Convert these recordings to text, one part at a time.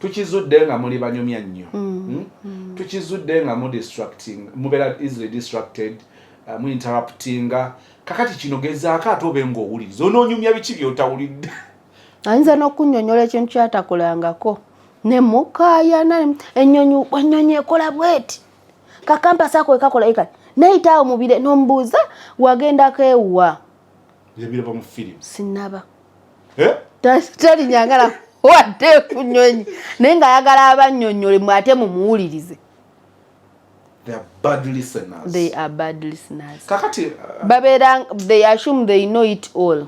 tukizudde nga muli banyumya nnyo. Tukizudde nga mu distracting, mubera easily distracted, mu interrupting. Kakati kino gezaako ate obe ng'owuliriza onoonyumya biki by'otawulidde. Ayinza n'okunnyonnyola ekintu ky'atakolangako ne mukaaya ennyonyi ekola bweti kakampasa ako ekakola ikati nayitaawo mubire n'omubuuza wagendako ewuwa biraba mu film sinaba tali nyagala wadde ku nnyonyi naye ng'ayagala abannyonnyole mwe ate mumuwulirize. They are bad listeners. They are bad listeners. Kakati they assume they know it all.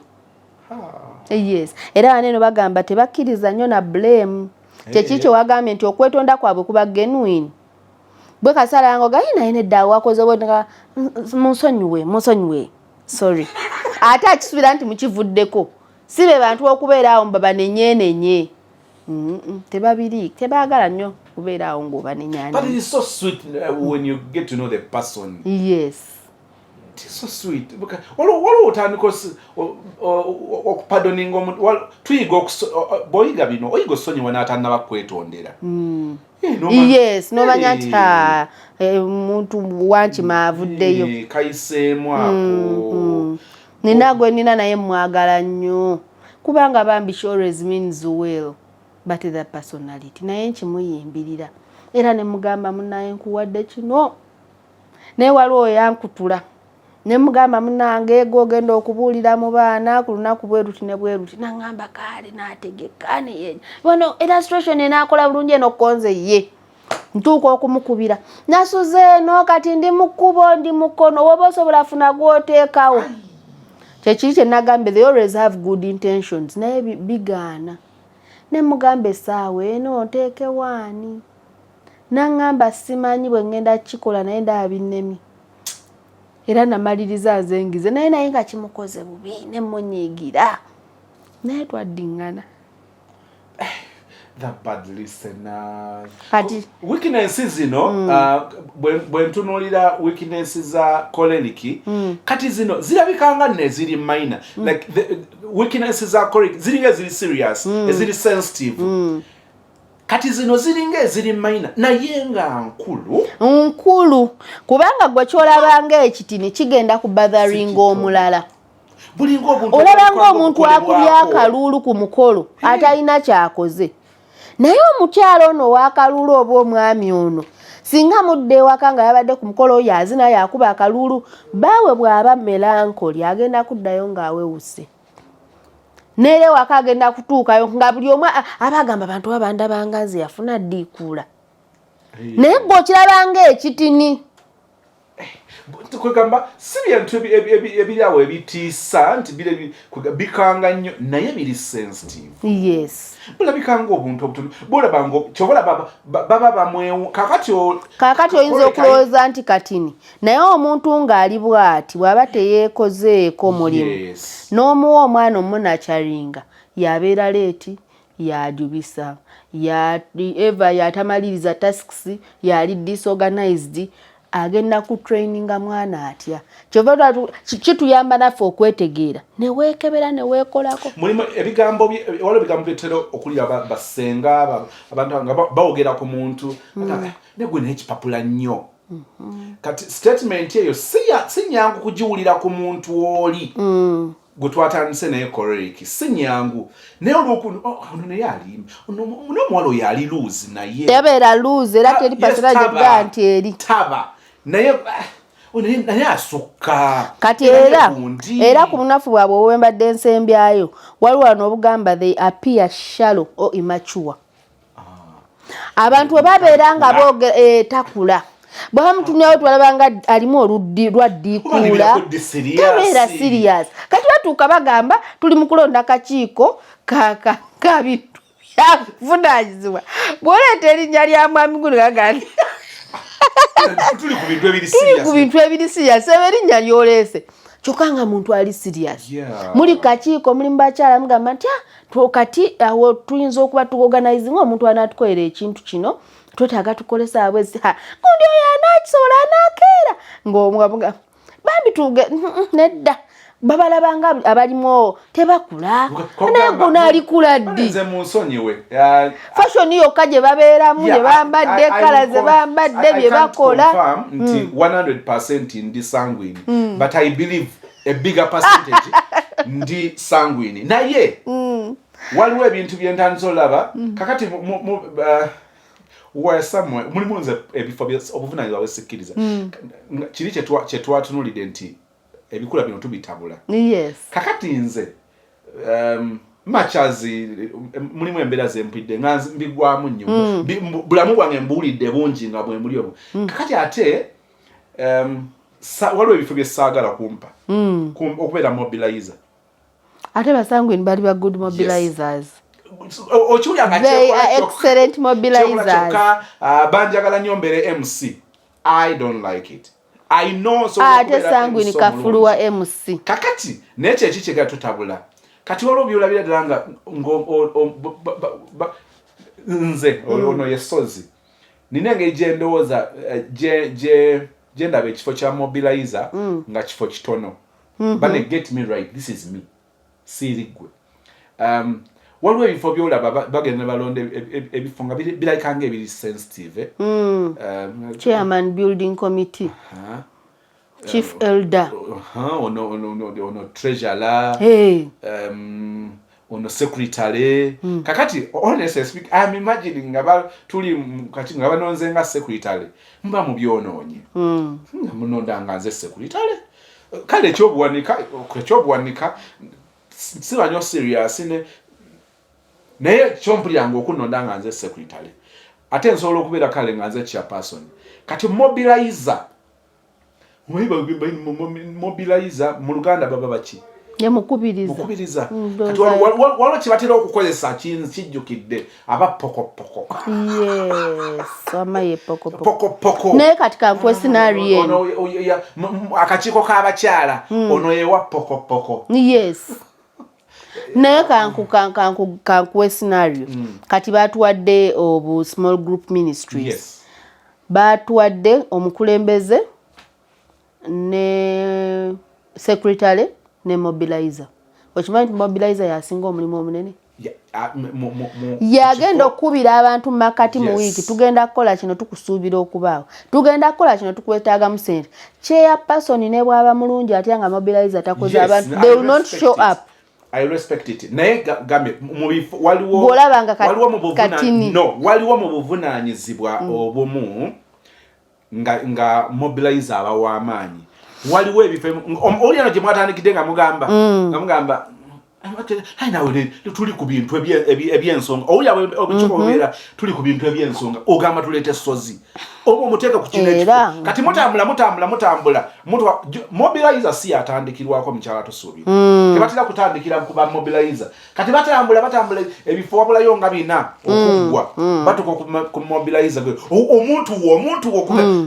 Yes. Era baneno bagamba tebakkiriza nnyo na blame. Kyekikyo wagambye nti okwetonda kwabwe kuba genuine. Bwe kasala ngo gayina ene ddawo wakoze bwonga musonyiwe. Sorry. Ate akisubira nti mukivuddeko. Sibe bantu okubeera awo mbaba nenyenenye. Tebabiri tebaagala nnyo kubeera awo ng'obanenyaani. But it is so sweet when you get to know the person. Yes. It is so sweet. Waliwo otandika okupadoninga omuntu tuyiga bw'oyiga bino oyiga osonyiwa n'atannaba kwetondera. Yes, nomanya nti omuntu wankima avuddeyo. Kayiseemu ako. Nina gwe nina naye mwagala nnyo kubanga bambi she always means well but the personality naye nkimuyimbirira era ne mugamba munaye nkuwadde kino naye waliwo yankutula ne mugamba munange ego ogenda okubuulira mu baana ku lunaku bweruti ne bweruti naŋŋamba kaali n'ategeka ne wano illustration enaakola bulungi eno konze ye ntuuka okumukubira nasuze eno kati ndi mu kkubo ndi mukono woba osobola funa gw'oteekawo. Kyekiri kye nagambe they always have good intentions naye bigaana ne mugambe essaawa eno nteeke waani naŋŋamba simanyi bwe ŋŋenda kikola naye ndaba binnemi era namaliriza azengize naye nga kimukoze bubi ne munyiigira naye twaddiŋŋana. The bad listeners. Kati Weaknesses zino bwe ntunuulira weaknesses za choleric kati zino zirabikanga neziri minor like the weaknesses za choleric ziringa ziri serious eziri sensitive kati zino ziringa eziri minor naye nga nkulu kubanga gwe kyolabanga ekitini kigenda ku bothering omulala. Olabanga omuntu akubya akalulu ku mukolo atalina kyakoze naye omukyalo ono w'akalulu oba omwami ono singa mudde ewaka nga yabadde ku mukolo oyo azina yakuba akalulu baawe bw'aba melankoli agenda kuddayo ng'awewuse neera ewaka agenda kutuukayo nga buli omu abagamba abantu babandabanga nze yafuna ddiikuula naye gwe okirabanga ekitini. Kwegamba si bintu ebirawo ebitiisa nti bikanga nnyo naye biri sensitive. Yes. Bulabikanga obuntu obutono bulabanga kyobola baba bamwewu kakati oyinza okulowooza nti katini naye omuntu ng'ali bw'ati bw'aba teyeekozeeko mulimu n'omuwa omwana omunakyaringa yabeera leeti yajubisa eva yatamaliriza tasks yali disorganized agenda ku traininga mwana atya kyova kituyamba naffe okwetegeera neweekebera neweekolako. Mulimu ebigambo waliwo ebigambo byetera okulira basenga abantu nga bawogera ku muntu negwe n'ekipapula nnyo kati statement eyo si nyangu kugiwulira ku muntu oli gwe twatandise naye choleric si nyangu naye olwokuno naye alimba n'omuwala oyo ali luuzi naye yabeera luuzi era teri pasira gyebwa nti eri taba naye asukka kati era ku munafu bwabwe owembadde ensembyayo waliwo wano obugamba they appear shallow or immature. Abantu we babeera nga boogera takula bwamutunyawo twalabanga alimu oluddi lwa ddiikuula tabeera serious kati batuuka bagamba tuli mu kulonda kakiiko ka bintu byavunaanyizibwa bw'oleeta erinnya lya mwami guno gagandi tuli ku bintu ebiri serious eba erinnya lyoleese kyokka nga muntu ali serious muli kakiiko muli mu bakyala mugamba nti kati awo tuyinza okuba tuorganizinga omuntu anaatukolera ekintu kino twetaaga tukolesa abwezi gundi oyo anaakisobola anaakeera ng'omugamuga bambi tuge nedda babalabanga abalimu tebakula naye guno alikula ddi nze munsonyiwe fashion yokka gye babeeramu gye bambadde kala ze bambadde bye bakola nti 100% ndi sanguine but I believe a bigger percentage ndi sanguine naye waliwo ebintu byentandisa olaba kakati wasamwe mulimu nze ebifo obuvunanyizibwa bwesikkiriza kiri kyetwatunulidde nti ebikula bino tubitabula yes kakati nze machazi mulimu embeera zempidde nga mbigwamu nnyo bulamu bwange mbuulidde bungi nga bwe muli omwo kakati ate waliwo ebifo byesaagala kumpa okubeera mobilizer ate basanguine bali ba good mobilizers they are excellent mobilizers banjagala nnyo mbere MC I don't like it I know so ate sanguine kafulu wa MC kakati nekyo ekikyega tutabula kati waliwo byolabira ddala nga nze ono yesozi nina engeri gyendowooza gyendaba ekifo kya mobilizer nga kifo kitono bane get me right this is me sirigwe waliwo ebifo byolaba bagenda balonda ebifo nga birabika nga ebiri sensitive chairman building committee chief elder ono treasurer ono secretary kakati honestly speak I'm imagining nga tuli kati nga banonze nga secretary mba mu byononye munonda nga nze secretary kale ekyobuwanika sibanyo serious naye kyompuliranga okunonda nga nze secretary ate nsobola okubeera kale nga nze chairperson kati mobilizer mobilizer mu Luganda baba baki mukubiriza kati waliwo kibatera okukozesa kijjukidde aba pokopoko yes amaye pokopoko naye kati kankuwe scenario ono akakiiko k'abakyala ono yewa pokopoko yes naye kankuwe scenario kati batuwadde obu small group ministries batuwadde omukulembeze ne secretary ne mobilizer okimanyi mobilizer yasinga omulimu omunene yagenda okubira abantu makati mu wiiki tugenda kukola kino tukusuubira okubaawo tugenda kukola kino tukwetaaga mu sente chairperson ne bwaba mulungi atya nga mobilizer takoze abantu they will not show up I respect it naye gambe waliwo mu buvunaanyizibwa obumu nga mobilizer abawaamaanyi waliwo ebifo oliyano gye mwatandikidde nga mugamba nawe tuli ku bintu ebyensonga owulya obukimubeera tuli ku bintu ebyensonga ogamba tuleete sozi oba omuteeka ku kino ekifo kati mutambula mobilizer si yatandikirwako mukyala tosuubira tebatera kutandikira kuba mobilizer kati batambula ebifo wabulayo nga bina okuggwa batuka ku mobilizer omuntu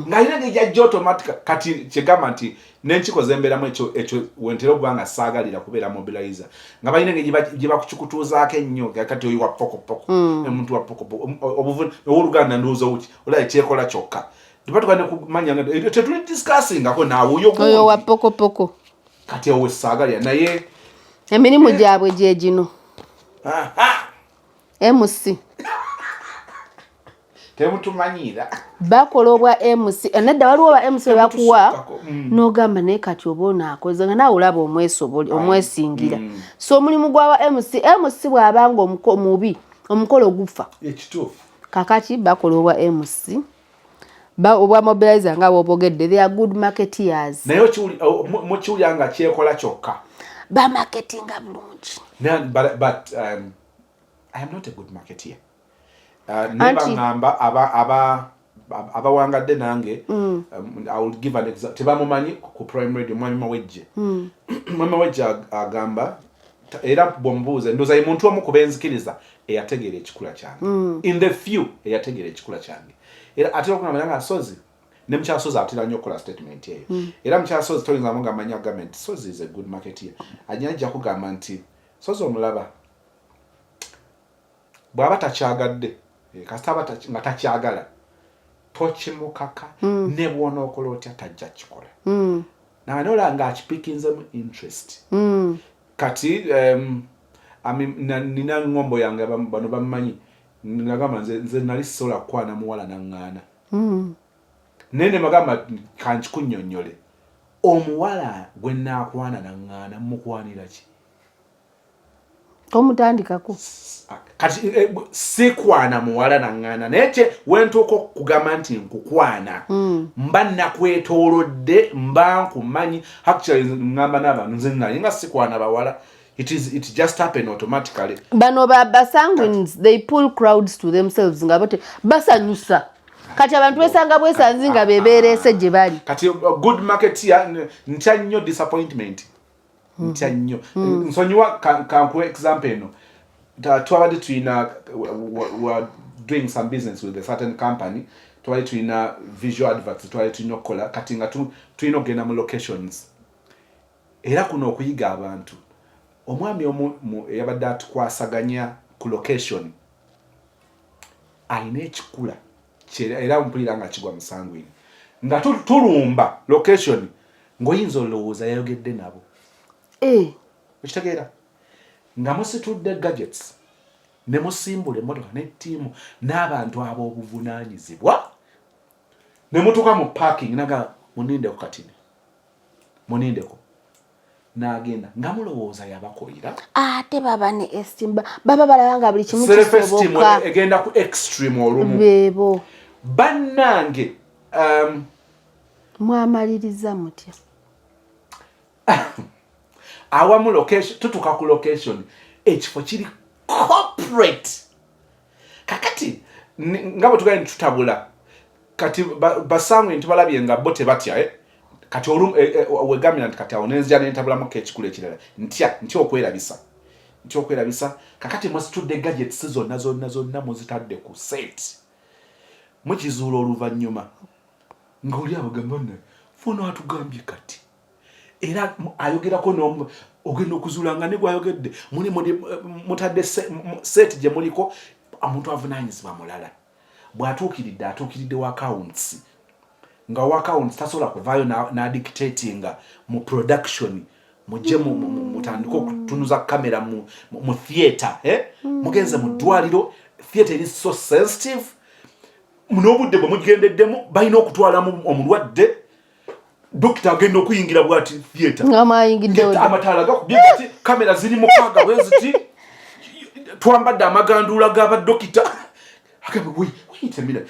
nga alina ng'ejjajja automatic kati kyegamba nti n'enkikoze embeeramu ekyo wentera okuba nga saagalira kubeera mobilizer nga balina gye bakukikutuuzaako ennyo kati oyo wa pokopoko omuntu wa pokopoko ow'Oluganda ndowooza wuki olaba ekyekola kyokka tubatukane kumanya nga tetuli discussingako naawe oyo wa pokopoko kati owe saagalira naye emirimu gyabwe gye gino MC temutumanyira bakola obwa MC nedda waliwo ba MC bakuwa n'ogamba naye kati oba onaakoze nga naawe olaba omwesingira so omulimu gwawa MC bw'abanga mubi omukolo gufa ekituufu kakati bakola obwa MC obwa mobilizer nga bw'obogedde they are good marketeers naye mukiwulira nga kyekola kyokka bamarketinga bulungi but I am not a good marketeer nebangamba abawangadde nange I will give an example tebamumanyi ku prime radio mwami mawejje agamba era bw'omubuuza ndooza ye muntu omu ku benzikiriza eyategeera ekikula kyange in the few eyategeera ekikula kyange era atera okugamba nga Sozi ne mukyasozi atera nnyo okukola statement eyo era mukyasozi toyinza nga amanya agamba Sozi is a good marketeer anyajja kugamba nti Sozi omulaba bw'aba takyagadde kasitaba nga takyagala tokimukaka ne bw'onookola otya tajja kikola nanola nga akipikinzemu interest kati nina ngombo yange bano bamanyi nagamba nze nali sola kwana muwala naŋŋaana nene magamba kankikunnyonnyole omuwala gwe naakwana naŋŋaana mukwanira ki omutandikako kati sikwana muwala naŋŋaana naye wentuuka okugamba nti nkukwana mba nakwetoolodde mba nkumanyi actually ŋŋamba n'abantu nze nali nga sikwana bawala it just happen automatically bano basanguines they pull crowds to themselves nga bote basanyusa kati abantu besanga bwesanzi nga bebeerese gye bali kati good marketeer ntya nnyo disappointment ntya nnyo nsonyiwa kankuwa example eno twabadde tulina we doing some business with a certain company twali tulina visual adverts twali tulina okukola kati nga tulina okugenda mu locations era kuno okuyiga abantu omwami omu eyabadde atukwasaganya ku location alina ekikula era mpulira nga kigwa Sanguine nga tulumba location ng'oyinza olowooza yayogedde nabo okitegeera nga musitudde gadgets ne musimbula emmotoka n'ettiimu n'abantu ab'obuvunaanyizibwa ne mutuuka mu parking naga munindeko katini munindeko n'agenda nga mulowooza yabakolera ate baba ne esteem baba balabanga buli kimu kisoboka egenda ku extreme olumu beebo bannange mwamaliriza mutya awamu location tutuka ku location ekifo kiri corporate kakati nga bwe tugenda tutabula kati basanguine tubalabye nga bo tebatya kati wegamira nti kati awo nenzija nentabulamu ekikulu ekirala ntya okwerabisa kakati mwesitudde gadgets zonna muzitadde ku set mukizuula oluvannyuma ng'oli abagamba nne funa atugambye kati era ayogerako ogenda okuzuula nga ne gwayogedde mutadde set gye muliko omuntu avunaanyizibwa mulala atuukiridde wa accounts nga wa accounts tasobola kuvaayo n'adictatinga mu production mujje mutandika okutunuza kamera mu theatre mugenze mu ddwaliro theatre eri so sensitive n'obudde bwe mugendeddemu balina okutwalamu omulwadde dokita agenda okuyingira bwati theatre amataala gakubye gati kamera ziri mukaaga bwe ziti twambadde amaganduula g'abadokita agambe wait a minute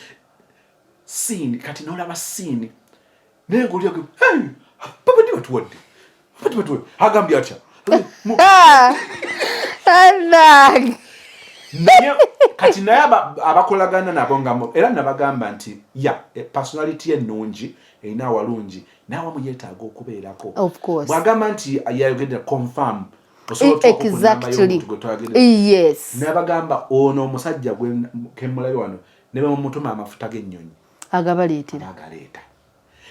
scene kati n'olaba scene naye ng'oli agamba babadde batuwadde agambye atya naye kati naye abakolagana nabo nga era nabagamba nti personality ennungi erina awalungi naawamu yeetaaga okubeerako bw'agamba nti yayogedde confirm nabagamba ono omusajja kemulabe wano ne bamutuma amafuta g'ennyonyi agabaleeta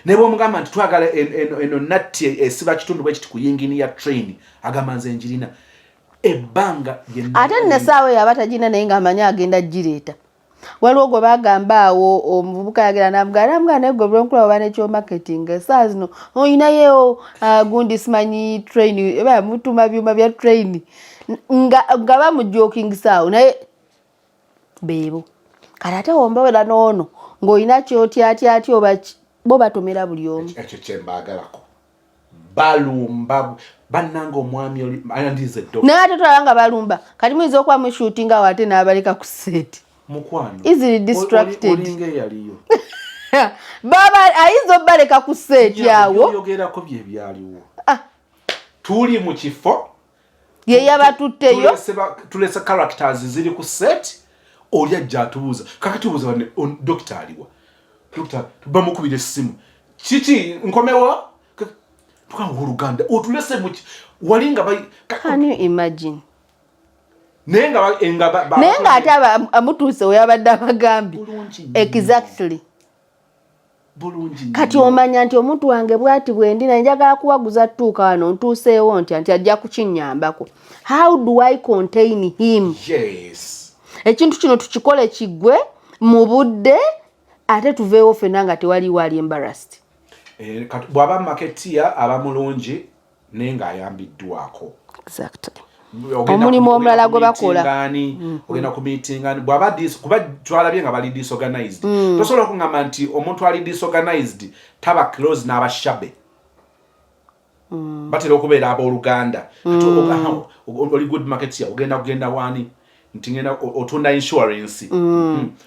ne bw'omugamba nti twagala eno natti esiba kitundu bwe kiti ku yingini ya train agamba nze njirina ebbanga ate nesaawe yaba tagina naye ng'amanyi agenda gireeta waliwo gwe bagamba awo omuvubuka yagera namugamba naye gwe bulonkulaba oba nekyomarketing esaa zino oyinayo gundi simanyi train mutuma byuma bya train nga bamujokingisa awo naye beebo kati ate wombawera n'ono ng'olina kyotyatyatya oba bo batomera buli omu ekyo kyembaagalako balumba bannanga omwami oli andize ddo naye ate tulaba nga balumba kati muyinza okuba mushootinga awo ate n'abaleka ku seti mukwano easily distracted olinga eyaliyo baba ayinza obbaleka ku seti awo yogerako byebyaliwo tuli mu kifo ye yabatutteyo tulese characters ziri ku set oli ajja atubuuza kakati tubuuza dokita aliwa dokita bamukubira essimu kiki nkomewo tukawa oluganda otulese muki walinga can you imagine naye nga ate amutuuse weyabadde abagambi exactly kati omanya nti omuntu wange bwati bwendi naye njagala kuwaguza tuuka wano ntuuseewo nti ajja kukinyambako how do I contain him ekintu kino tukikole kiggwe mu budde ate tuveewo ffenna nga tewaliwo ali embarrassed bwaba marketeer aba mulungi nenga ayambiddwako. Exactly. Omulimu omulala gwe bakola ogenda ku meeting ngani bwaba kuba twalabye nga bali disorganized tosobola okungamba nti omuntu ali disorganized taba close n'abashabe batera okubeera abooluganda oli good marketeer ogenda wani nti ngenda otunda insurance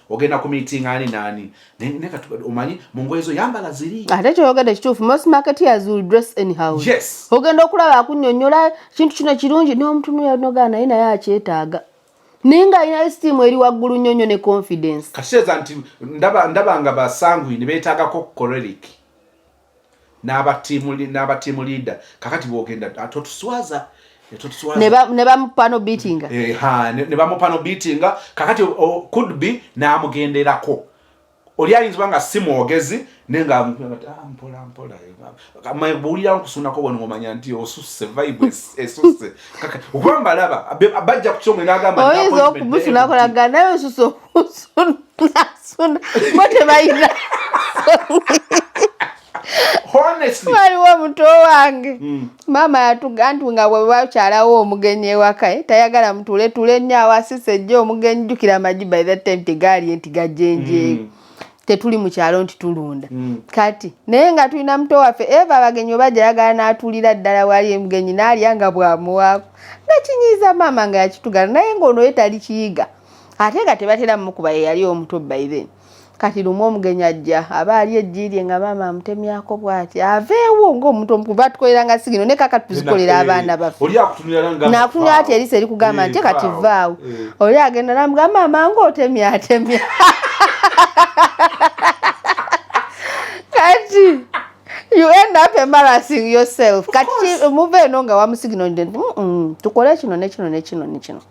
ogenda ku meeting ani nani neka omanyi mu ngoye zo yambala ziri ate kyogedde kituufu most marketeers will dress anyhow. Yes. Ogenda okulaba akunnyonnyola kintu kino kirungi n'omuntu n'onogaa naye naye akyetaaga naye nga alina esteem eri waggulu nnyonnyo ne confidence. Kasheeza nti ndaba nga ba Sanguine beetaagako choleric n'aba team leader kakati bwogenda atotuswaza ne bamupano beatinga ne bamupano beatinga kakati could be n'amugenderako oli ayinza nga si mwogezi nenga mpola amabulira nkusunako bwano ngomanya nti osusse vibe esusse kakati okubamba laba bajja kukyonge n'agamba oyinza okubusunako laga naye osusse okusuna bote bayina honestly waliwo muto wange mama yatuga nti nga bwe bakyalawo omugenyi ewaka tayagala mutule nnyo awasise ejjo omugenyi jjukira amagi by that time tegaali nti gajenjeeyo tetuli mu kyalo nti tulunda kati naye nga tulina muto waffe eva abagenyi bajja yagala n'atulira ddala wali omugenyi n'alya nga bwamuwaako nga kinyiiza mama nga yakitugala naye ng'ono ye tali kiyiga ate nga tebatera mukuba ye yali omuto by then. Kati lumu omugenyi ajja aba ali ejjiirye nga maama amutemyako bw'ati aveewo ng'omuntu omukuba tukoleranga sigino ne kaka tuzikolera abaana baffe n'akutunira ati erisa erikugamba nti kati vaawo oli agenda n'amugamba maama ng'otemya kati you end up embarrassing yourself kati muve eno nga wamusigino nti tukole kino nekino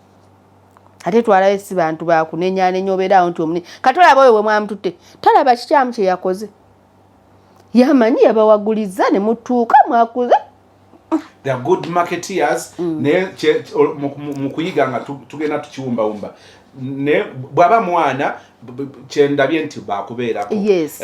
ate twalabe si bantu bakunenyaanenya obeerawo nti omuni katolaba oyo bwe mwamututte talaba kikyamu kye yakoze yamanyi yabawaguliza ne mutuuka mwakuze. They are good marketeers ne mu kuyiga nga tugenda tukiwumbawumba ne bwaba mwana kyendabye nti bakubeerako. Yes.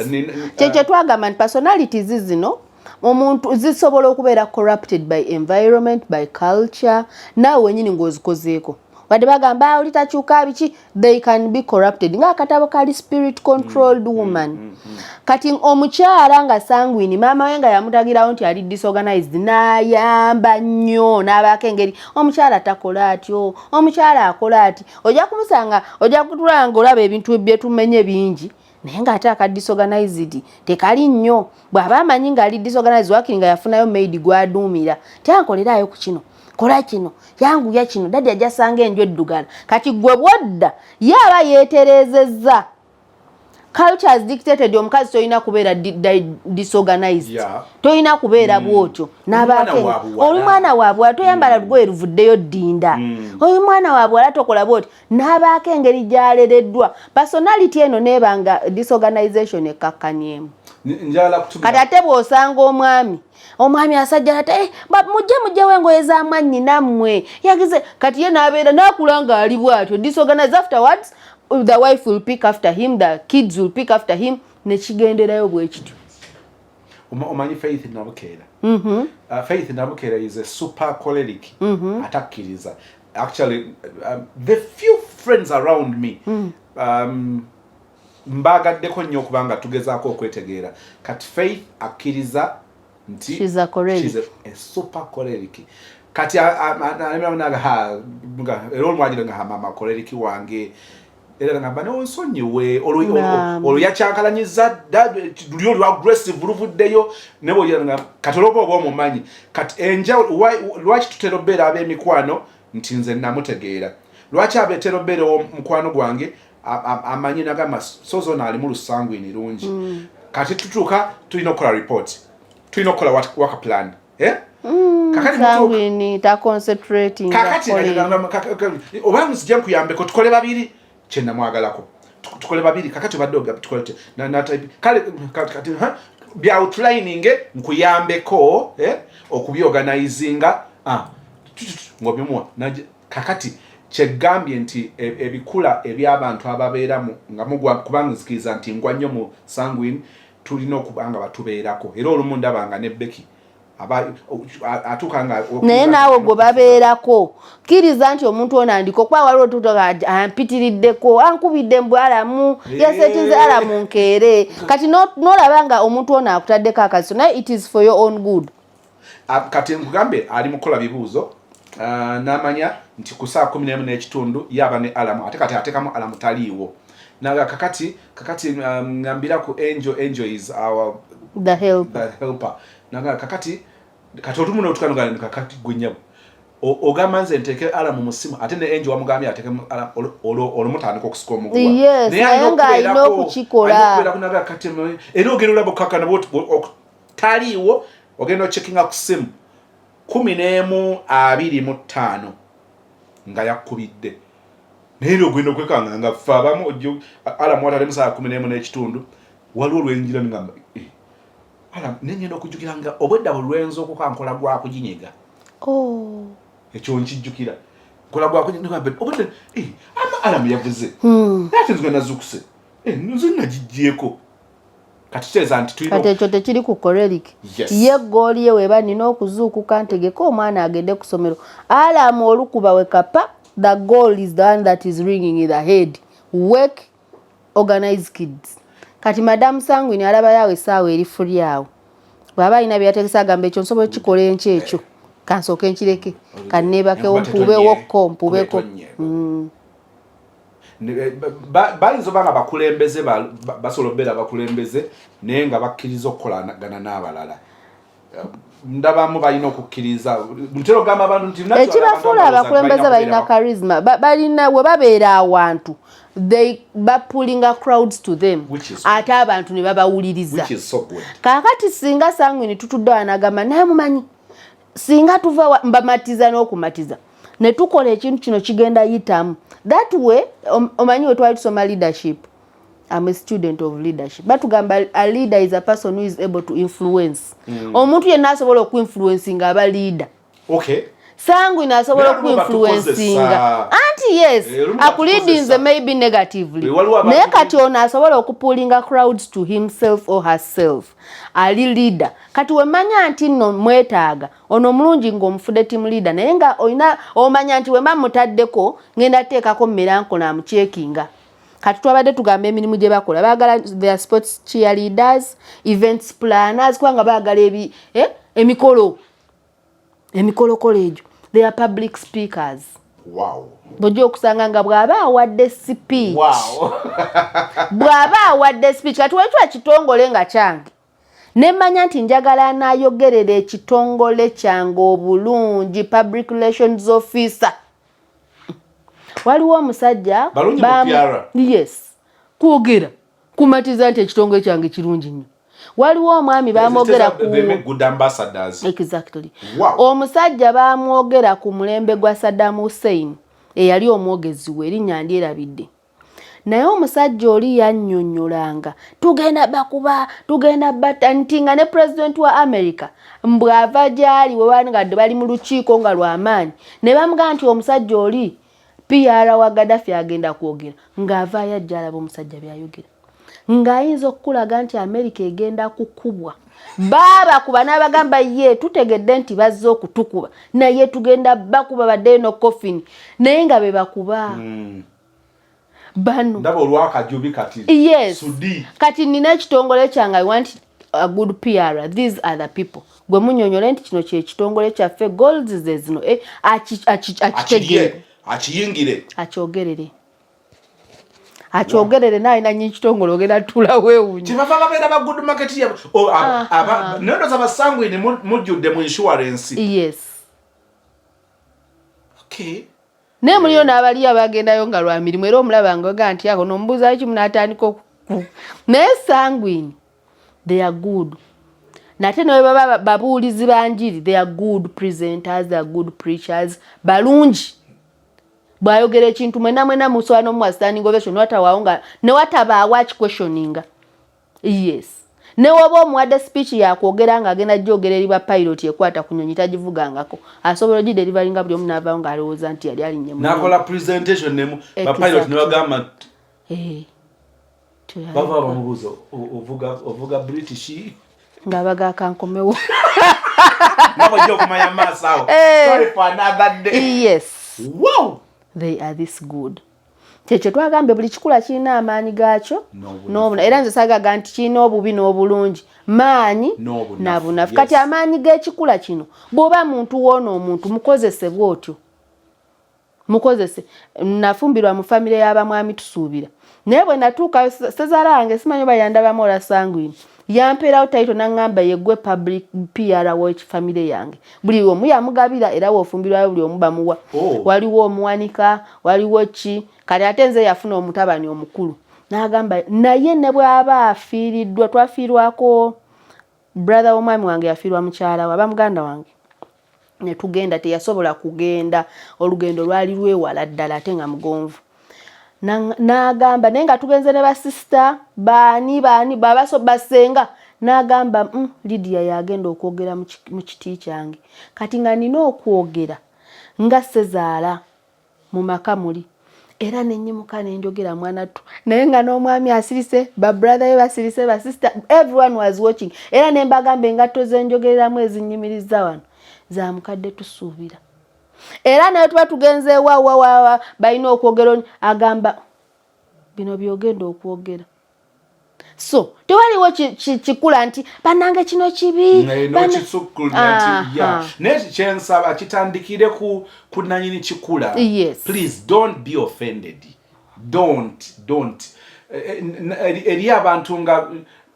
Kye twagamba nti personalities zino omuntu zisobola okubeera corrupted by environment, by culture, naawe wenyini ng'ozikozeeko. Wadde bagamba oli takyuka biki, they can be corrupted. Nga akatabo kali spirit controlled woman. Kati omukyala nga Sanguine maama we nga yamutagirawo nti ali disorganized n'ayamba nnyo n'abaako engeri omukyala takola atyo omukyala akola ati ojja kumusanga ojja kutulanga olaba ebintu bye tumenye bingi naye ng'ate aka disorganized tekali nnyo bw'aba amanyi ng'ali disorganized wakiri nga yafunayo maid gw'aduumira tyankolerayo ku kino kola kino yanguya kino dadi ajasanga enjo eddugala kati gwe bwodda yaba yeeterezezza cultures dictated omukazi toyina kubeera disorganized toyina kubeera bwotyo oli mwana waabwe toyambala lugoye luvuddeyo ddinda oyo mwana waabwe ala tokola bwotyo n'abaako engeri gyalereddwa personality eno neebanga disorganization ekkakkanyemu kati ate bw'osanga omwami asajja ate mujje wengoye z'amannyi nammwe yagize kati ye n'abeera n'akula ng'ali bw'atyo disorganized afterwards the wife will pick after him, the kids will pick after him, nekigenderayo bwe kityo. Omanyi Faith Nabukera. Faith Nabukera is a super choleric. Atakkiriza. Actually, the few friends around me, mbagaddeko nnyo kubanga tugezaako okwetegeera. Kati Faith akkiriza nti she's a super choleric. Kati naga era olwagira nga mama choleric wange era ngamba ne onsonyiwe olwo yakyankalanyiza luli olwa aggressive luvuddeyo ne bwogira nga katolobo oba omumanyi kati enja lwaki tutera obeera ab'emikwano nti nze namutegeera lwaki abetera obeera omukwano gwange amanyi nagamba sozona ali mu Sanguine lungi kati tutuuka tulina okukola report tulina okukola waka plan kakati Sanguine ta concentrating kakati oba nzija nkuyambeko tukole babiri kyenda mwagalako tukole babiri kakati baddoga tukole na type kale kati bya outlining nkuyambeko okubyorganizinga ngobimwa kakati kyegambye nti ebikula eby'abantu ababeeramu nga mugwa kubanga nzikiriza nti ngwa nnyo mu Sanguine tulina okubanga batubeerako era olumu ndabanga ne Becky atukanga naye naawe gwe babeerako kkiriza nti omuntu ono andiko kuba waliwo tutoga ampitiriddeko ankubidde mbw alamu yasetinze alamu nkeere kati n'olaba nga omuntu ono akutaddeko akaziso naye it is for your own good. Kati nkugambe ali mukola bibuuzo n'amanya nti ku saa 11:30 yaba ne alamu ate kati atekamu alamu taliiwo naga kakati ngambira ku Angel is our the helper naga kakati olumu n'otukanugana kakati gwenyabo ogamba nze nteke alamu mu ssimu ate ne Angel wamugambye ateke olumu tandika okusuka omuguwa naye nga alina okukikola naga kakati era ogenda olaba okukakana taliiwo ogenda ocheckinga ku ssimu 11:25 nga yakubidde naye ogenda okwekanga nga ffe abamu alamu watalemu saa 11:30 waliwo olwenjira ngamba alamu nengenda okujjukira nga obwedda lwenzo okukankola gwa kuginyega ekyo nkijjukira nkola gwa kuginyega obwedda alamu yavuze ate nzwe nazukuse nze nagijjeeko kati kyeza nti tuyino kati ekyo tekiri ku koreric ye gooli ye weba nina okuzuukuka ntegeka omwana agende ku ssomero alamu olukuba wekapa the goal is the one that is ringing in the head work organize kids kati madamu Sanguine alaba yawe essaawa erifuli awo bw'aba alina byategesa agamba ekyo nsobola kikola enki ekyo kansooke nkireke kanneebakewo mpubeewokko mpubeko bayinza obanga bakulembeze basobola obeera bakulembeze naye nga bakkiriza okukolagana n'abalala ndabamu balina okukkiriza ntera ogamba abantu nti ekibafuula abakulembeze balina charisma balina we babeera awantu they bapulinga crowds to them ate abantu ne babawuliriza kaakati singa Sanguine tutudde wanagamba naye mumanyi singa tuva mbamatiza n'okumatiza ne tukola ekintu kino kigenda yitamu that way omanyi we twali tusoma leadership. I'm a student of leadership batugamba a leader is a person who is able to influence omuntu yenna asobola okuinfluencinga aba leader. Sanguine asobola okuinfluencinga anti yes akuleadinze maybe negatively naye kati ono asobola okupulinga crowds to himself or herself ali leader kati wemanya nti nno mwetaaga ono mulungi ng'omufudde team leader naye nga olina omanya nti wemba mutaddeko ngenda teekako mmeranko namucekinga kati twabadde tugamba emirimu gye bakola baagala their sports cheerleaders events planners kubanga baagala emikolokolo egyo they are public speakers. Bojja okusanga nga bw'aba awadde speech bw'aba awadde speech kati wekyo ekitongole nga kyange nemmanya nti njagala naayogerera ekitongole kyange obulungi public relations officer waliwo omusajja yes kwogera kumatiza nti ekitongole kyange kirungi nnyo waliwo omwami bamwogera ku good ambassadors exactly omusajja bamwogera ku mulembe gwa Saddam Hussein eyali omwogezi we erinnya ndyerabidde naye omusajja oli yannyonnyolanga tugenda bakuba tugenda batantinga ne president wa America mbw'ava gyali we baningadde bali mu lukiiko nga lw'amaanyi ne bamugamba nti omusajja oli PR wa Gaddafi agenda kwogera ng'avaayo ajja alaba omusajja byayogera ng'ayinza okukulaga nti America egenda kukubwa baba kuba n'abagamba ye tutegedde nti bazze okutukuba naye tugenda bakuba baddeyo no coffin naye nga be bakuba bano ndaba olwakajubi kati yes kati nina ekitongole kyange I want a good PR these are the people gwe munyonyole nti kino kye kitongole kyaffe goals ze zino akitegere akiyingire akyogerere naye nanyi kitongole ogenda tula weewunya kibava babeera ba good market ya nendo za Sanguine mujjudde mu insurance yes ne muliyo n'abali abagendayo nga lwa mirimu era omulaba nga nti ako nombuuza ki munatandika naye Sanguine they are good nate nawe baba babuulizi banjiri they are good presenters they are good preachers balungi bwayogera ekintu mwena musobola n'omuwa standing ovation ne watabaawo akiquestioninga yes ne woba omuwadde speech yakwogera nga agenda gyogera eri ba pilot ekwata ku nnyonyi tagivugangako asobola ogiderivalinga buli omu n'avaawo ng'alowooza nti yali alinnye nakola presentation ba pilot ne bagamba bava bamubuzo ovuga British ngabaga kankomewo mabajja okumanya masawo sorry for another day. Yes, wow, they are this good. Kyekyo twagambe buli kikula kirina amaanyi gaakyo n'obuna, era nze saagaga nti kirina obubi n'obulungi, maanyi na bunafu. Kati amaanyi g'ekikula kino bw'oba muntu woona omuntu mukozese bw'otyo, mukozese. Nafumbirwa mu famire y'abamwami tusuubira, naye bwe natuukayo sezaala wange simanyi oba yandabamu ola Sanguine yampeerawo taito n'aŋŋamba yeggwe public PR w'ekifamire yange. Buli omu yamugabira era w'ofumbirwayo buli omu bamuwa. Waliwo omuwanika, waliwo ki. Kati ate nze yafuna omutabani omukulu. N'agamba naye ne bw'aba afiiriddwa, twafiirwako brother w'omwami wange yafiirwa mukyala we, aba muganda wange. Ne tugenda, teyasobola kugenda, olugendo lwali lwewala ddala ate nga mugonvu. N'agamba naye nga tugenze ne basista baani babaso basenga, n'agamba Lydia yagenda okwogera mu kiti kyange, kati nga nina okwogera nga sezaala mu maka muli, era nenyimuka nenjogera mwanattu, naye nga n'omwami asirise, ba brother we basirise, ba sister, everyone was watching. Era ne mbagambe engatto zenjogereramu ezinyimiriza wano za mukadde tusuubira. Era naye tuba tugenze wa balina okwogera, agamba bino byogenda okwogera. So tewaliwo kikula nti banange kino kibi naye kyensaba kitandikire ku nanyini kikula. Yes. Please don't be offended, don't eri abantu nga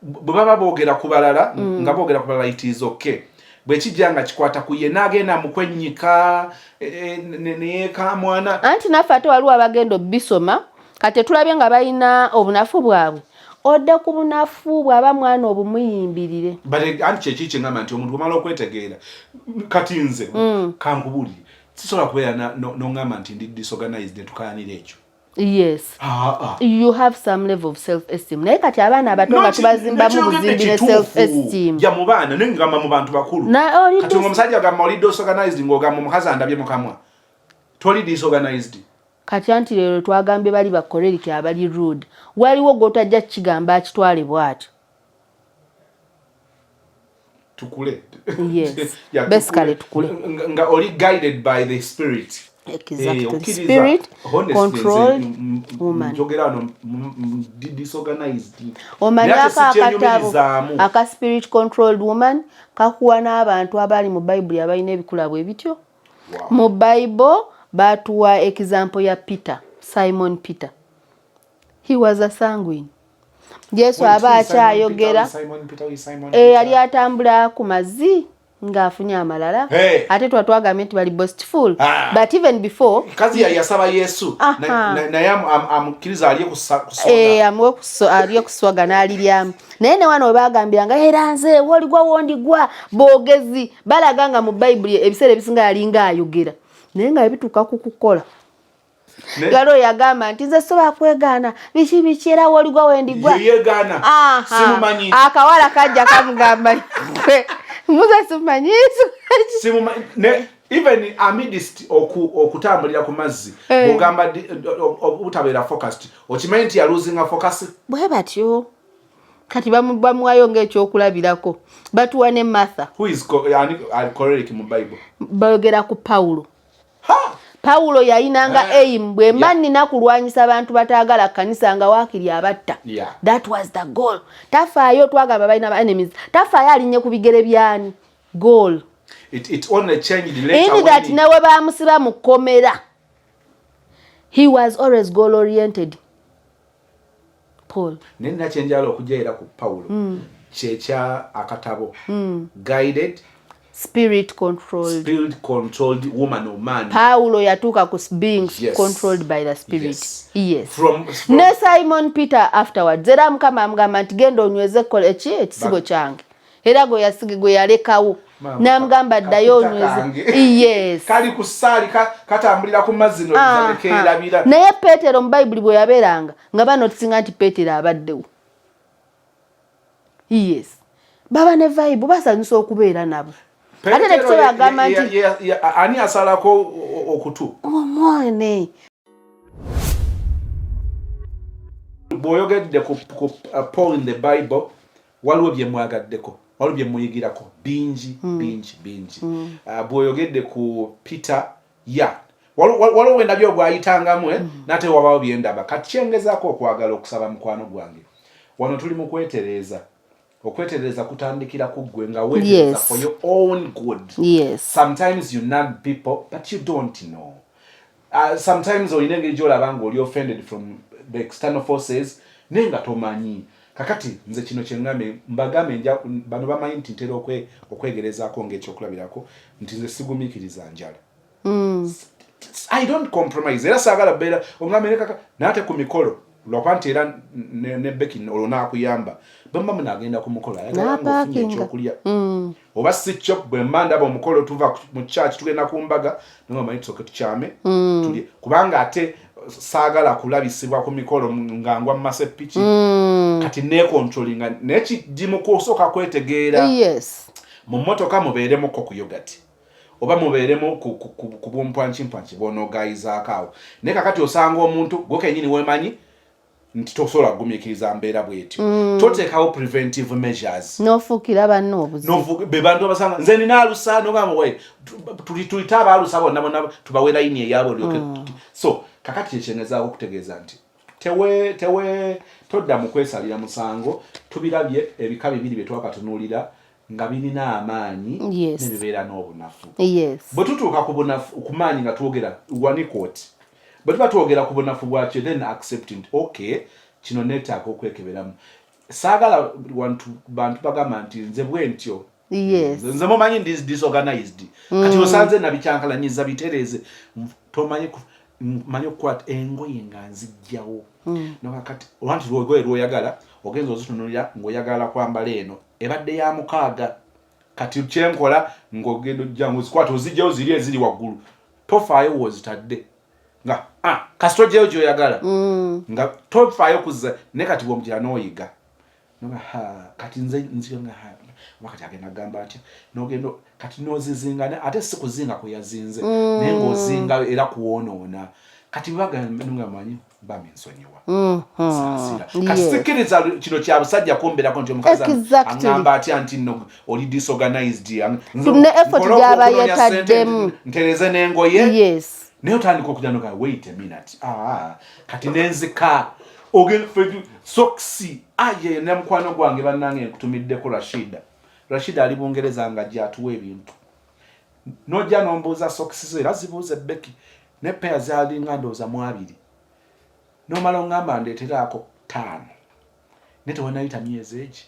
bwe baba boogera ku balala nga boogera ku balala it is okay. Bwe kijja nga kikwata ku ye n'agenda mu kwennyika neyeeka mwana anti naffe ate waliwo abagenda obisoma kati tulabye nga balina obunafu bwabwe, odde ku bunafu bw'aba mwana obumuyimbirire. Anti kyeki kyengamba nti omuntu bw'omala okwetegeera kati nze kankubulire sisobola kubeera n'oŋŋamba nti ndi disorganized ne tukayanira ekyo. Yes. You have some level of self-esteem. Naye kati abaana abato nga tubazimbamu buzimbire self-esteem. Ya mu baana naye ngamba mu bantu bakulu. Kati omusajja agamba oli disorganized ng'ogamba omukazi andabye mu kamwa. Toli disorganized. Kati anti leero twagambye bali bakoleriki abali rude. Waliwo gw'otajja kigamba akitwale bw'atyo. Tukule. Yes. Basically tukule. Nga oli guided by the spirit. Exactly. Spirit controlled woman. Omanyaka akatabo aka spirit controlled woman kakuwa n'abantu abali mu Bible abalina ebikula bwe bityo. Mu Bible batuwa example ya Peter, Simon Peter. He was a sanguine. Yesu aba akyayogera yali atambula ku mazzi ng'afunye amalala. Ate twagambye nti bali boastful. But even before kazi yasaba Yesu naye amukiriza aliye kuswaga. Aliye kuswaga n'aliryamu. Naye ne wano we bagambyanga era nze woligwa wondigwa boogezi balaga nga mu Bible ebiseera ebisinga yalinga ayogera naye nga ebituuka ku kukola. Galo yagamba nti nze soba kwegaana biki era woligwa wendigwa yeyegaana simumanyi akawala kajja kamugamba muze simumanyi even amidst okutambulira ku mazzi bw'ogamba obutabeera focused okimanyi nti yaluzinga focus bwe batyo. Kati bamuwayo ng'ekyokulabirako batuwa ne Martha who is choleric mu Bible bayogera ku Paulo. Paulo yayinanga aim bwe mannina kulwanyisa abantu bataagala kanisa nga waakiri abatta. That was the goal. Tafaayo twagamba balina ba enemies. Tafaayo alinye ku bigere byani. Goal. It only changed later in that nawe baamusiba mu kkomera. He was always goal oriented. Paul. Nina chenjalo okujja ku Paulo. Kyekya akatabo. Guided spirit controlled woman or man. Paulo yatuka ku being controlled by the spirit. Yes. From ne Simon Peter afterwards era mukama amugamba nti genda onyweze ekisibo kyange era go yasige go yalekawo namugamba ddayo onyweze. Yes. Kali kusali katambulira ku mazzi no zalekera. Naye Petero mu Bible bwe yaberanga nga bano tusinga nti Petero abaddewo. Yes. Baba ne vibe basanyusa okubeera nabo. Ate tetusobola agamba nti ani asalako okutu omwane bw'oyogedde ku Paul in the Bible waliwo bye mwagaddeko waliwo bye muyigirako bingi. Bw'oyogedde ku Peter waliwo wendabyo bwayitangamu n'ate wabaawo byendaba kati kyengezaako okwagala okusaba mukwano gwange wano tuli mu kwetereeza okwetereeza kutandikira ku ggwe nga weetereza for your own good. Sometimes you nag people but you don't know. Sometimes olina engeri gy'olaba nga oli offended from the external forces naye nga tomanyi. Kakati nze kino kyengambe mbagambe bano bamanyi nti ntera okwegerezaako ng'ekyokulabirako nti nze sigumiikiriza njala. I don't compromise. Era saagala beera ongambe kaka n'ate ku mikolo lwakuba nti era ne Becky olwo naakuyamba bwe munagenda ku mukolo ayagala ng'ofunye ekyokulya oba si kyo bwe mba ndaba omukolo tuva mu church tugenda ku mbaga nomanyi tusooke tukyame tulye kubanga ate saagala kulabisibwa ku mikolo ngangwa mu masepiki kati neekontrolinga n'ekidimu kusooka kwetegeera mu mmotoka mubeeremuko ku yogati oba mubeeremu ku bumpwanki bw'onoogayizaako awo naye kakati osanga omuntu gwe kennyini weemanyi nti tosobola kugumiikiriza mbeera bw'etyo toteekawo preventive measures n'ofuukira banno obuzibu be bantu abasanga nze nina alusa nogamba we tuyita abaalusa bonna tubawe layini eyabo so kakati kyekyengezaako okutegeeza nti todda mu kwesalira musango tubirabye ebika bibiri bye twakatunuulira nga birina amaanyi nebibeera n'obunafu bwe tutuuka ku bunafu ku maanyi nga twogera wanikoti bwe tuba twogera ku bunafu bwakyo then accepting okay kino neetaaga okwekeberamu saagala bantu bagamba nti nze bwe ntyo nze mumanyi disorganized kati osanze nabikyankalanyiza bitereeze tomanyi manyi okukwata engoye nga nzijjawo nokakati olwanti lwogoye lwoyagala ogenza ozitunulira ng'oyagala kwambala eno ebadde ya mukaaga kati kyenkola ng'ogenda ojja ngozikwata ozijjawo ziri eziri waggulu tofaayo wozitadde nga kasito gyeyo gy'oyagala nga tofaayo kuzza ne kati bw'omukira n'oyiga kati nze nga wakati agenda gamba atya n'ogenda kati n'ozizingana ate si kuzinga kwe yazinze naye ng'ozinga era kuwoonoona kati baga manyi bami nsonyiwa kati sikkiriza kino kya busajja kumbeerako nti omukazi aŋŋamba atya nti nno oli disorganized ne effort gy'aba yeetaddemu ntereze n'engoye naye otandika okujja noga wait a minute kati nenzika ogenda soksi aye ne mukwano gwange bannange nkutumiddeko Rashida ali Bungereza nga gyatuwa ebintu nojja nombuuza soksi zo era zibuuze Becky ne peya zalinga ndowooza mu 2 nomala ongamba ndeeteraako 5 ne tewanayita myezi egi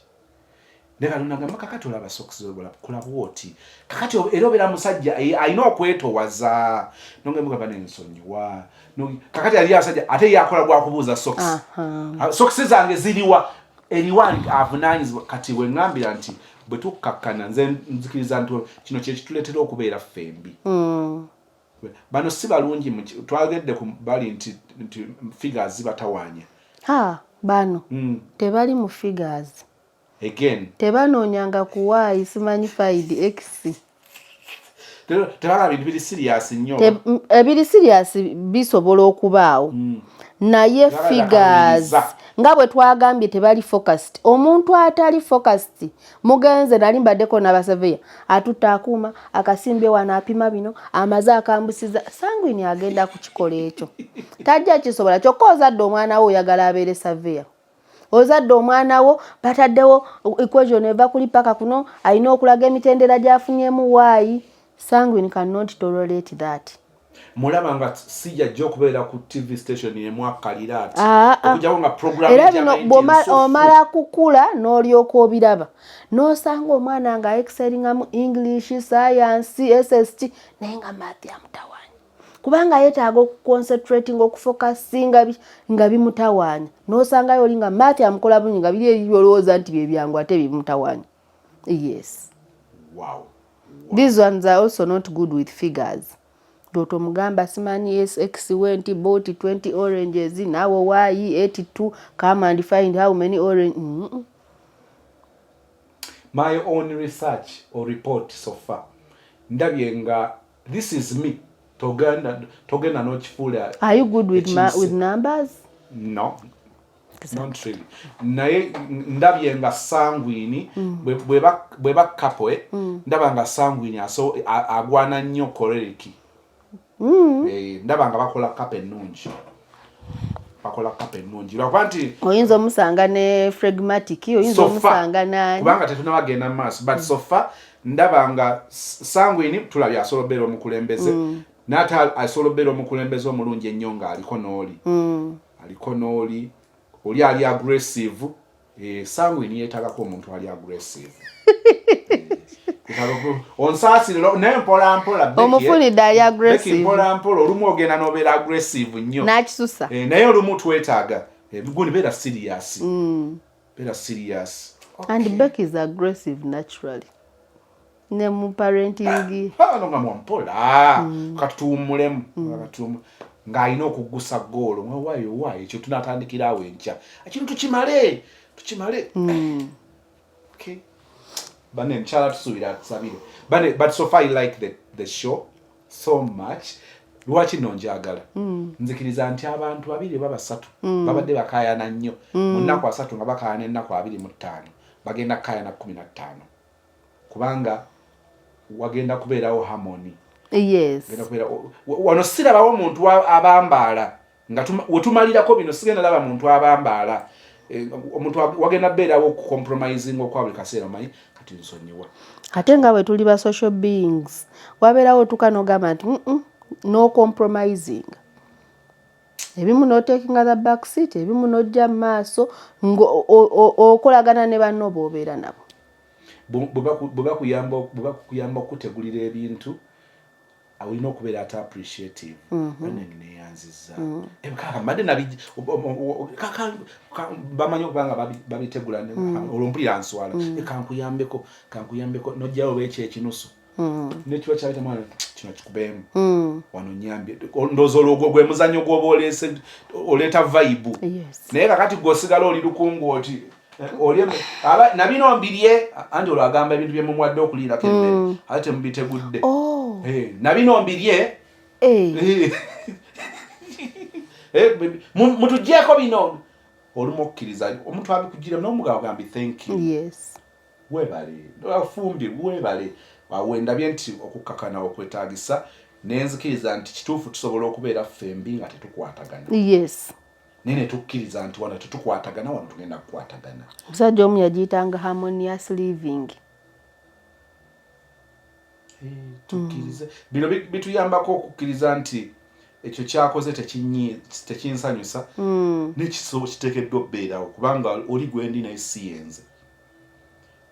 ne kalunagamba kakati olaba soksi zo kulaba oti kakati era obeera musajja alina okwetowaza nongemugamba nensonyiwa kakati ali asajja ate yakola gwakubuuza soksi soksi zange ziriwa eriwa avunaanyizibwa kati weŋŋambira nti bwe tukakkana nze nzikiriza nti kino kyekituleetera okubeera ffembi bano si balungi twagedde ku bali nti figures zibatawaanya bano tebali mu figures again tebanoonyanga kuwaayi simanyi faidi x tebala bintu biri serious nnyo ebiri serious bisobola okubaawo naye figures nga bwe twagambye tebali focused omuntu atali focused mugenze nali mbaddeko n'abasaveya atutta akuuma akasimbye wano apima bino amaze akambusiza Sanguine agenda kukikola ekyo tajja kisobola kyokka ozadde omwana wo oyagala abeere saveya ozadde omwana wo bataddewo equation eva kuli paka kuno alina okulaga emitendera gy'afunyemu waayi Sanguine cannot tolerate that mulaba nga sijja jja okubeera ku TV station yemwakalira ati okujjawo nga program era bino omala kukula n'olyoka obiraba n'osanga omwana nga excellinga mu English, Science, SST naye nga math amutawaanya kubanga yeetaaga okuconcentrating okufocusinga nga bimutawaanya n'osangayo oli nga math amukola bulungi nga biri ebyolowooza nti bye byangu ate bimutawaanya. Wow. These ones are also not good with figures. Doto mugamba simani x went bought 20 oranges now why 82 come and find how many oranges. My own research or report so far ndabyenga this is me togenda no chifula. Are you good with numbers? No. not really. Naye ndabye nga Sanguine bweba couple ndaba nga Sanguine agwana nnyo choleric. Ndaba nga bakola couple ennungi. Bakola couple ennungi. Lwakubanti oyinza omusanga ne phlegmatic, oyinza omusanga nani. Kubanga tetunabagenda maaso, but so far ndaba nga Sanguine tulabye asolobera omukulembeze. Nata asolobera omukulembeze omulungi ennyo nga aliko n'oli. Aliko n'oli. Oli ali aggressive. Sanguine yeetagako omuntu ali aggressive. Onsasire naye mpola omufunidde ali aggressive. Mpola olumu ogenda n'obeera aggressive nnyo. N'akisusa. Naye olumu twetaaga. Gundi beera serious. Beera serious. And Becky is aggressive naturally. Ne mu parenting. Nga mwampola. Katutumulemu. Ng'alina okugusa goolo. Waayo ekyo tunatandikirawo enkya. Ekintu tukimale. Okay. Bane nchala tusuubira tusabire. But so far I like the show so much. Lwaki nonjagala. Nzikiriza nti abantu babiri baba basatu babadde bakayana nnyo. Mu nnaku asatu nga bakayana ennaku 25. Bagenda kayana 15. Kubanga wagenda kubeerawo harmony. Yes. Wano sirabawo omuntu abambaala nga wetumalirako bino sigenda laba muntu abambaala. Omuntu wagenda beerawo compromising okwa buli kaseera manyi kati nsonyiwa. Ate nga bwe tuli ba social beings wabeerawo tukanogamba nti no compromising. Ebimu no taking the back seat, ebimu nojja maaso okolagana ne banno b'obeera nabo. Bweba kuyamba okutegulira ebintu awulina okubeera ate appreciative. Neyanziza kaka mbadde bamanyi okubanga babitegula olumpulira nswala kankuyambeko nojjawo ekyo ekinusu nekiba kyabita mwana kino kikubeemu wano nyambye ndowooza olwo gwe muzannyo gwoba oleeta vibe. Naye kakati gwosigala oli lukungu oti nabino mbirye anti olwo agamba ebintu bye mumwadde okuliirako emmere ate temubitegudde. Nabino mbirye mutuggyeko bino olumu okkiriza omuntu abikugira n'omugabo gambi thank you. Yes. Webale afumbi webale wendabye nti okukkakana okwetaagisa nenzikiriza nti kituufu tusobola okubeera ffembi nga tetukwatagana. Yes. Nene tukkiriza nti wano tetukwatagana wano tugenda kukwatagana. Musajja omu yagiyitanga harmonious living. Tukkirize bino bituyambako okukkiriza nti ekyo kyakoze tekinsanyusa n'ekisobo kiteekeddwa obbeerawo kubanga oli gwendi naye si yenze.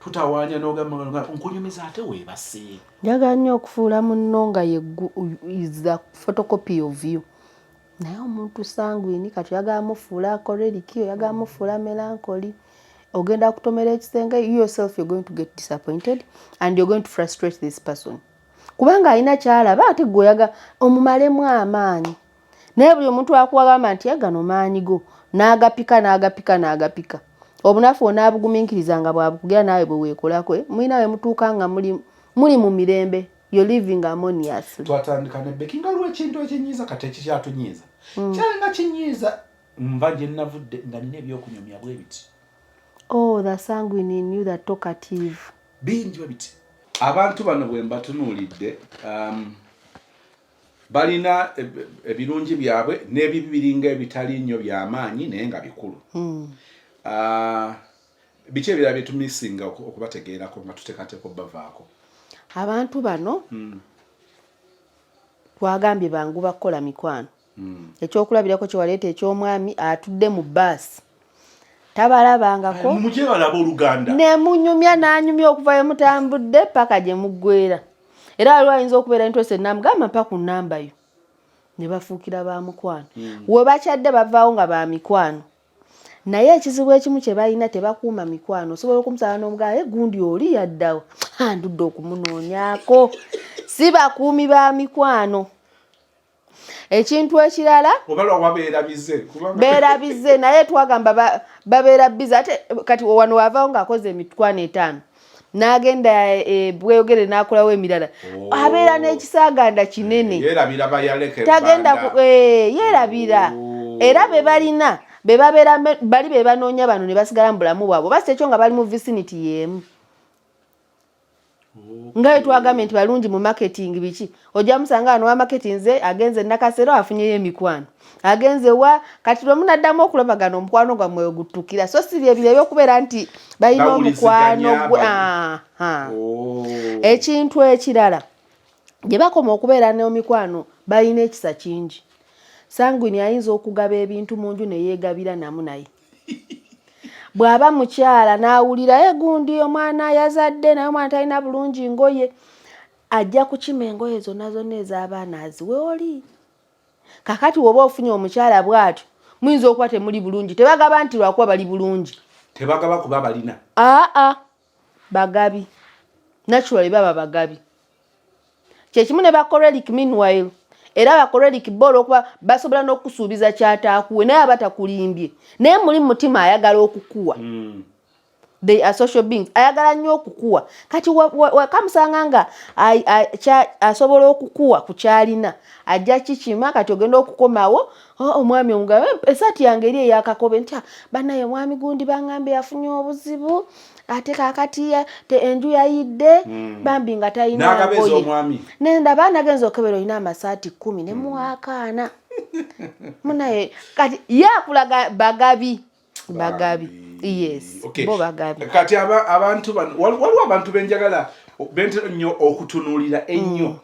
Tutawaanya n'ogamba nkunyumiza ate weebase. Njagala nnyo okufuula munno nga is the photocopy of you. Naye omuntu Sanguine kati oyagala mufuula choleric, oyagala mufuula melancholy. Ogenda kutomera ekisenge, you yourself you're going to get disappointed and you're going to frustrate this person. Kubanga alina kyalaba ate gwe oyaga omumalemu amaanyi. Naye buli omuntu akuwagamba nti gano maanyi go n'agapika. Obunafu onaabugumiikiriza nga bwabukugira naawe bwe weekolako mulina we mutuuka nga muli mu mirembe. You're living harmoniously. Twatandika ne Becky nga lw'ekintu ekinyiiza kati ekikyatunyiiza. Kyalenga kinyiiza mba gye nnavudde nga nina ebyokunyumya bwe biti. Oh, the Sanguine in you, the talkative. Bingi bwe biti. Abantu bano bwe mbatunuulidde balina ebirungi byabwe n'ebibi biringa ebitali nnyo by'amaanyi naye nga bikulu. Biki ebirala bye tumisinga okubategeerako nga tuteekateeka obbavaako? Abantu bano twagambye bangu bakola mikwano. Ekyokulabirako kye waleeta eky'omwami atudde mu bbaasi. Tabalabangako. Mujje balaba Oluganda. Ne munyumya n'anyumya okuva ye mutambudde paka gye muggwera. Era waliwo ayinza okubeera interested n'amugamba mpa ku nnamba yo. Ne bafuukira ba mukwano. We bakyadde bavaawo nga ba mikwano. Naye ekizibu ekimu kye balina tebakuuma mikwano. Osobola okumusaba n'omugamba gundi oli yaddawo. Ndudde okumunoonyako. Si bakuumi ba mikwano. Ekintu ekirala beera bize naye twagamba babeera bize ate kati wano wavaawo ng'akoze emitwano 5 n'agenda bweyogere n'akolawo emirala abeera n'ekisaaganda kinene tagenda yeerabira era be balina bali be banoonya bano ne basigala mu bulamu bwabwe basi ekyo nga bali mu vicinity yemu. Nga twagambye nti balungi mu marketing biki ojja musanga ano wa marketing ze agenze nakasero afunyeyo emikwano agenze wa kati lwe munaddamu okulabagana omukwano gwammwe ogutukira so si bye ebyokubeera nti balina omukwano gwe ekintu ekirala gye bakoma okubeera n'omikwano balina ekisa kingi. Sanguine ayinza okugaba ebintu mu nju ne yeegabira namu naye bw'aba mukyala n'awulira gundi omwana yazadde naye omwana talina bulungi ngoye ajja kukima engoye zonna ez'abaana aziwe oli. Kakati woba ofunye omukyala bw'atyo muyinza okuba temuli bulungi tebagaba nti lwakuba bali bulungi tebagaba kuba balina bagabi naturally baba bagabi kyekimu ne bakorelic meanwhile era bakorelic bolo okuba basobola n'okusuubiza kyataakuwe naye abatakulimbye naye muli mutima ayagala okukuwa. They are social beings ayagala nnyo okukuwa kati wakamusanga nga asobola okukuwa ku kyalina ajja kikima kati ogenda okukomawo omwami omugabe esaati yange eri eyakakobe nti banaye omwami gundi baŋŋambe yafunye obuzibu ate kakati enju yayidde bambi nga talina ngoye nendaba nagenza okebera olina amasaati 10 ne muwakaana munaye kati yakulaga bagabi yes okay. Bo bagabi kati abantu waliwo abantu benjagala bentera nnyo okutunuulira ennyo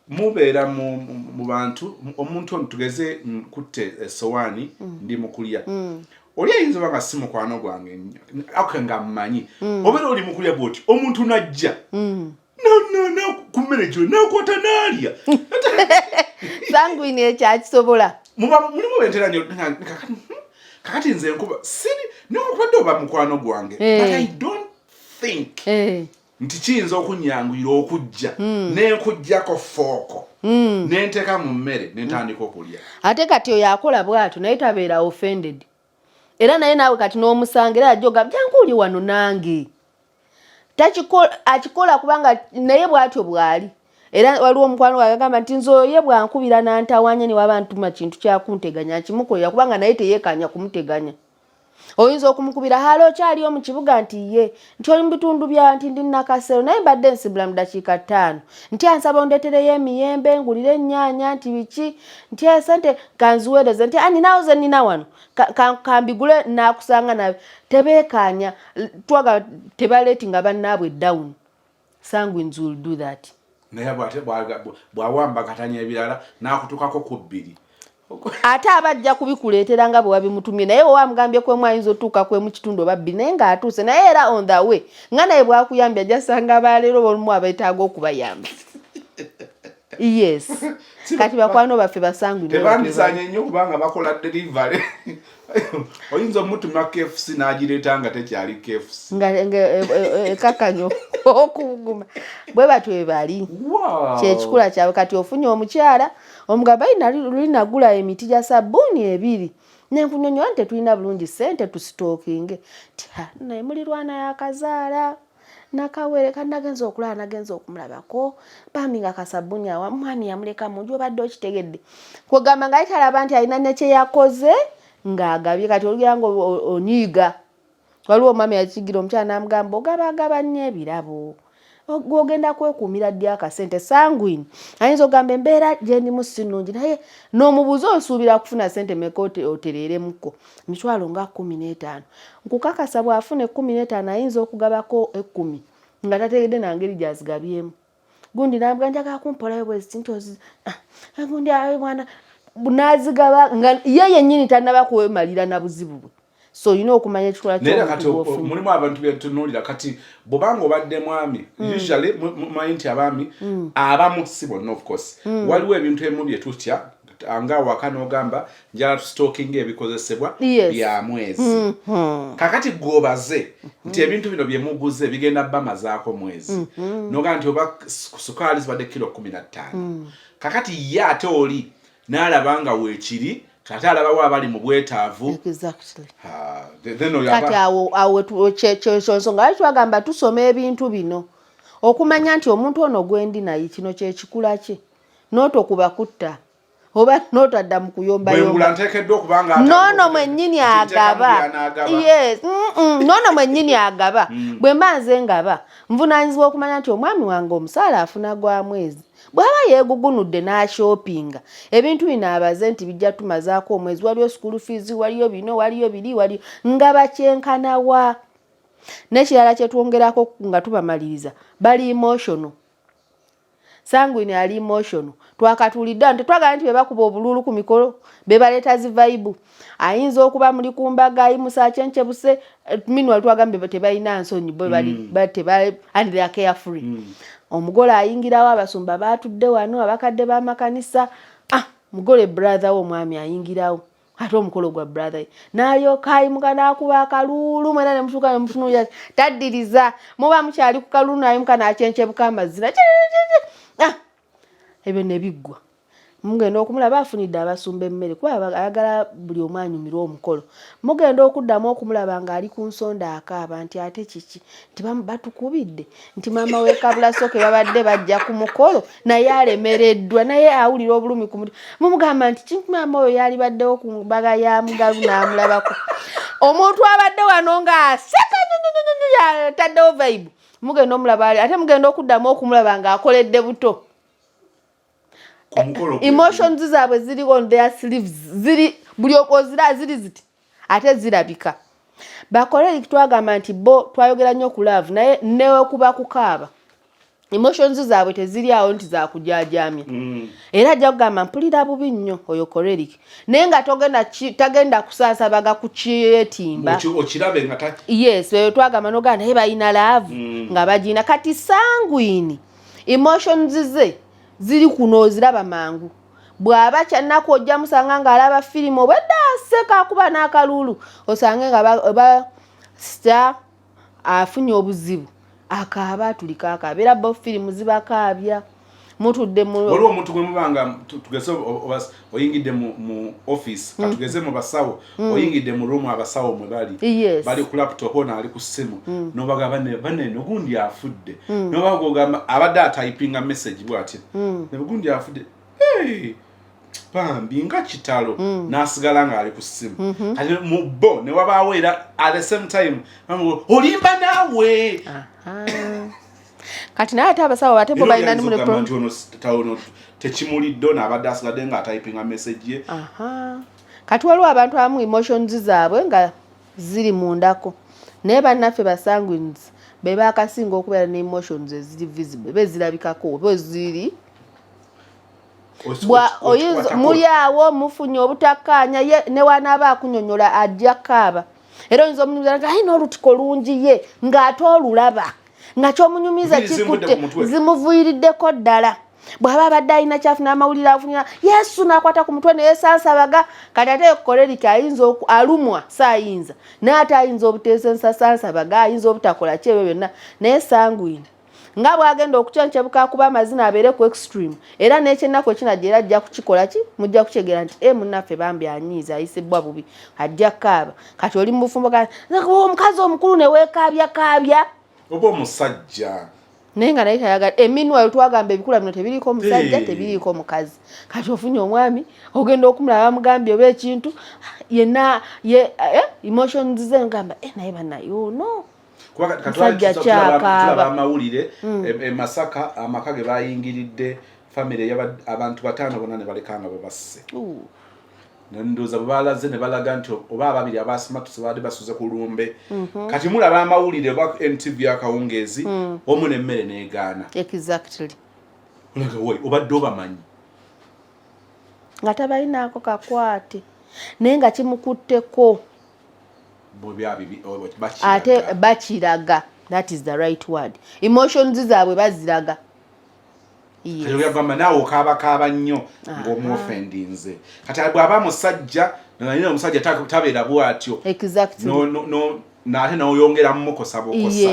mubeera mu bantu omuntu ono tugeze kutte essowaani ndi mu kulya oli ayinza oba nga si mukwano gwange nga mmanyi obeera oli mu kulya bw'oti omuntu najja ku mmere gyo nakwata n'alya Sanguine ekyakisobola mulimu bentera nnyo kakati nze nkuba siri newankubadde oba mukwano gwange but I don't think nti kiyinza okunyanguyira okujja nenkujjako fooko nenteeka mu mmere nentandika okulya ate kati oyo akola bw'atyo naye tabeera offended era naye naawe kati n'omusanga era ajjoga byankuuli wano nange akikola kubanga naye bw'atyo bw'ali era waliwo omukwano agamba nti nze oye bwankubira nantawanya ne waba ntuma kintu kyakunteganya kimukolera kubanga naye teyeekanya kumuteganya. Oyinza okumukubira halo kyaliyo mu kibuga nti ye nti oli mu bitundu bya nti ndi nakasero naye mbadde nsibula mu dakiika 5 nti ansaba ondeetereyo emiyembe ngulire ennyaanya nti biki nti esente kanziweereze nti ninawo ze nina wano kambigule naakusanga nabe tebeekanya twaga tebaleetinga bannaabwe down. Sanguine will do that. naye bw'awamba katanya ebirala n'akutukako ku 2 ate abajja kubikuleetera nga bwe wabimutumye naye wamugambye kwemu ayinza otuuka kwemu kitundu oba 2 naye ng'atuuse naye era on the way nga naye bwakuyambye ajja sanga baleero bolumu abeetaaga okubayamba. Yes kati bakwano baffe basangu tebandizanya nnyo kubanga bakola delivery oyinza omutuma KFC n'agireeta nga tekyali KFC nga kakanyo okuguma bwe batwe bali kyekikula kyabwe kati ofunye omukyala omugamba lulinagula emiti gya sabbuuni 2 nenkunyonyola nti tetulina bulungi ssente tusitookinge naye mulirwana yakazaala nakawere kanagenza okulala nagenza okumulabako bambi nga kasabbuuni awa mwami yamuleka mu nju obadde okitegedde kwegamba nga yitalaba nti alina nekye yakoze ng'agabye kati olugyango onyiiga waliwo omwami yakigira omukyala n'amugamba ogabagaba nnyo ebirabo gwogenda kwekuumira ddi akasente. Sanguine ayinza ogamba embeera gye ndimu si nnungi naye n'omubuuza osuubira kufuna ssente meka otereeremuko mitwalo nga 15 nkukakasa bw'afuna 15 ayinza okugabako 10 nga tategedde nangeri gyazigabyemu. Gundi n'amuga njagala kumpolayo bwezi nti gundi mwana n'azigaba nga ye yennyini tannaba kwemalira na buzibu bwe. So olina okumanya ekikola naye kati mulimu abantu betunuulira kati bw'obanga obadde mwami usually mumanyi nti abaami abamu si bonna of course waliwo ebintu ebimu bye tutya nga waka n'ogamba njala tusitookinga ebikozesebwa bya mwezi kakati gwobaze nti ebintu bino bye muguze bigenda bamazaako mwezi n'ogamba nti oba sukaali zibadde kilo 15 kakati ye ate oli n'alaba nga weekiri kati alabawo abali mu bwetaavu kati awo kyensonga lwaki twagamba tusoma ebintu bino okumanya nti omuntu ono gwendi naye kino kyekikula kye n'otokuba kutta oba n'otadda mu kuyomba bwengula nteekeddwa okubanga nono mwennyini agaba yes nono mwennyini agaba bwe mba nze ngaba nvunaanyizibwa okumanya nti omwami wange omusaala afuna gwa mwezi bw'aba yeegugunudde n'ashoppinga ebintu bino abaze nti bijja tumazaako omwezi waliyo school fees waliyo bino waliyo biri waliyo nga bakyenkanawa n'ekirala kye twongerako nga tubamaliriza bali emotional Sanguine ali emotional twakatulidde nti twagala nti bebakuba obululu ku mikolo bebaleeta zi vibe ayinza okuba muli kumbaga ayimusa kyenkyebuse minwali twagambe tebalina nsonyi bwe bali and they are carefree omugole ayingirawo abasumba batudde wano abakadde b'amakanisa mugole brother wo omwami ayingirawo ate omukolo gwa brother n'alyoka ayimuka n'akuba akalulu mwena ne mutuuka ne mutunuulira taddiriza muba mukyali ku kalulu n'ayimuka n'akyenkyebuka amazina ebyo ne biggwa mugenda okumulaba afunidde abasumba emmere kuba ayagala buli omu anyumirwa omukolo mugenda okuddamu okumulaba ng'ali ku nsonda akaaba nti ate kiki nti batukubidde nti maama w'ekabulasoke babadde bajja ku mukolo naye alemereddwa naye awulira obulumi ku mutima mumugamba nti kintu maama oyo yali baddewo ku mbaga ya mugalu n'amulabako omuntu abadde wano ng'aseka taddewo vibe mugenda omulaba ate mugenda okuddamu okumulaba ng'akoledde buto emotions zaabwe ziri on their sleeves ziri buli okozira ziri ziti ate zirabika bakole twagamba nti bo twayogera nnyo ku love naye newe kuba kukaaba emotions zaabwe teziri awo nti zakujajamya era ajja kugamba mpulira bubi nnyo oyo kolerik naye nga tagenda kusaasabaga ku kyetimba okirabe nga yes eyo twagamba nogaa naye balina love nga bagina kati Sanguine emotions ze ziri kuno oziraba mangu bw'aba kyannaku ojja musanga ng'alaba firimu obwedda aseka akuba n'akalulu osange nga star afunye obuzibu akaaba atulika akabeera bo firimu zibakaabya mutudde waliwo omuntu gwe mubanga tugeze oyingidde mu office katugeze mu basawo oyingidde mu room abasawo mwe bali ku laptop ono ali ku ssimu nobaga bane nogundi afudde nobaga ogamba abadde atypinga message bw'atyo nogundi afudde bambi nga kitalo n'asigala ng'ali ku ssimu kati mu bo ne wabaawo era at the same time olimba naawe kati naye ate abasawo ate bo balina ono tekimulidde n'abadde asigadde nga atypinga message ye kati waliwo abantu abamu emotions zaabwe nga ziri mundako naye bannaffe ba Sanguines be baakasinga okubeera ne emotions eziri visible bezirabikako bwe ziri muli awo mufunye obutakkaanya ne wanaaba akunyonyola ajja kaaba era oyinza omunyumiza nga ayina olutiko lungi ye ng'ate olulaba nga kyomunyumiza kikutte zimuviiriddeko ddala bw'aba abadde alina kyafuna amawulire afunira Yesu n'akwata ku mutwe neyesansabaga kati ate koleriki ayinza alumwa saayinza naye ate ayinza obuteesensa sansabaga ayinza obutakola kyebyo byonna naye Sanguine nga bwagenda okucyencebuka akuba amazina abeere ku extreme era n'ekyennaku ekinajja era ajja kukikola ki mujja kukyegera nti munnaffe bambi anyiiza ayisibwa bubi ajja kaaba kati oli mu bufumbo omukazi omukulu ne weekaabya oba omusajja naye nga naye tayagala eminwa twagamba ebikula bino tebiriiko omusajja tebiriiko mukazi kati ofunye omwami ogenda okumulaba bamugambye oba ekintu yenna emotions ze ngamba naye bannayo no musajja kyakaaba amawulire Masaka amaka ge bayingiridde family abantu 5 bonna ne balekanga babasse nendoza balaze ne balaga nti oba ababiri abasimatusi baali basuze ku lumbe kati mulaba amawulire ba NTV akawungezi omu nemmere neegaana exactly obadde obamanyi nga tabalinaako kakwate naye nga kimukutteko ate bakiraga that is the right word emotions zaabwe baziraga yagamba naawe okaabakaaba nnyo ng'omuofendinze kati bw'aba musajja nanyina omusajja tabeera bw'atyo n'ate n'oyongera mukosa bukosa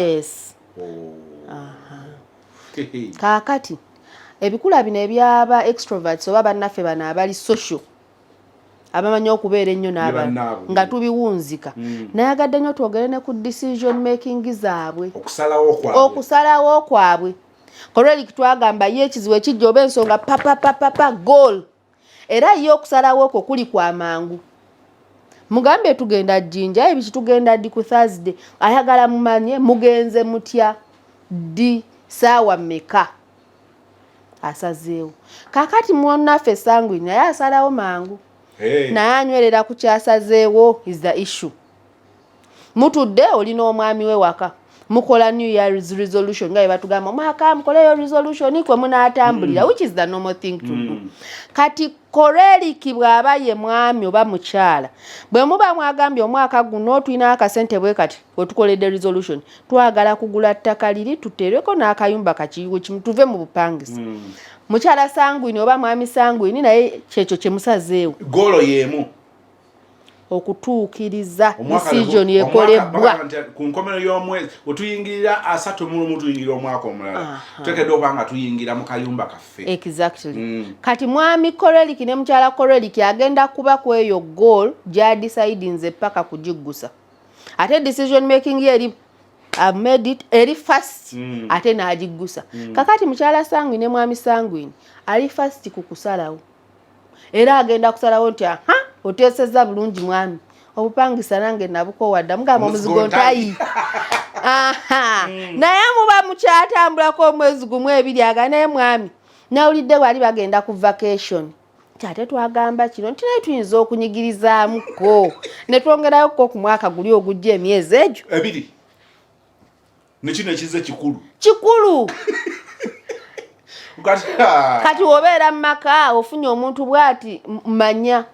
kaakati ebikula bino ebyaba extroverts oba bannaffe bano abali social abamanyi okubeera ennyo n'abantu nga tubiwunzika nayagadde nnyo twogere ne ku decision making zaabwe okusalawo kwabwe koleriki twagamba ye ekizibu ekijja oba ensonga papa goal era yo okusalawo okwo kuli kwa mangu. Mugambe tugenda Jinja ebichi tugenda di ku Thursday ayagala mumanye mugenze mutya di sawa meka asazeewo kakati mwonnaffe Sanguine naye asalawo mangu naye anywerera ku kyasazeewo is the issue. Mutudde olina omwami we waka mukola New Year's resolution nga batugamba omwaka mukoleyo resolution kwe munaatambulira which is the normal thing to do. Kati koreliki bw'aba ye mwami oba mukyala bwe muba mwagambye omwaka guno tulina akasente bwe kati wetukoledde resolution twagala kugula ttaka liri tutereko n'akayumba kakiyiwo kimu tuve mu bupangisa. Mukyala Sanguine oba mwami Sanguine naye kyekyo kye musazeewo golo yemu okutuukiriza decision yekolebwa ku nkomero y'omwezi otuyingirira asatu mu tuyingira omwaka omulala tuteekeddwa okubanga tuyingira mu kayumba kaffe. Exactly. Kati mwami Koreliki ne mukyala Koreliki agenda kuba ku eyo goal gy'adecidinze paka kugiggusa ate decision making eri made it eri first ate n'agiggusa. Kakati mukyala Sanguine ne mwami Sanguine ali first ku kusalawo era agenda kusalawo nti oteesezza bulungi mwami obupangisa nange nabukowadda mugamba omuzigo ntayi naye muba mukyatambulako omwezi gumu ebiri aganaye mwami nawulidde bwali bagenda ku vacation ate twagamba kino nti naye tuyinza okunyigirizaamukko ne twongerayokko ku mwaka guli ogujja emyezi egyo ebiri nekino ekize kikulu kati obeera mu maka ofunye omuntu bw'ati manya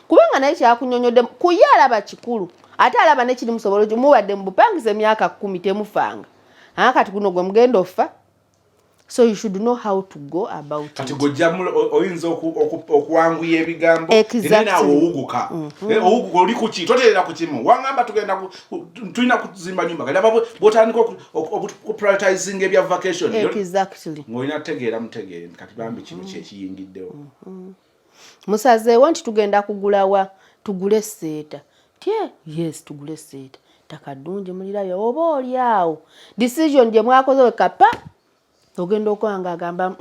kubanga naye kyakunyonyodde kuye alaba kikulu ate alaba nekiri musobolo mubadde mu bupangisa emyaka 10 temufanga kati guno gwe mugenda offa so you should know how to go about it. Kati gojja oyinza okuwanguya ebigambo era naawe owuguka owuguka oli kuki toteera ku kimu wangamba tugenda tulina kuzimba nyumba kati aba bwotandika okuprioritizing ebya vacation ng'olina kutegeera mutegeere kati bambi kino kyekiyingiddewo. Musazeewo nti tugenda kugulawa tugule seeta yes tugule seeta takaddungi mulirayo oba oli awo decision gye mwakoze wekapa ogenda okwanga agamba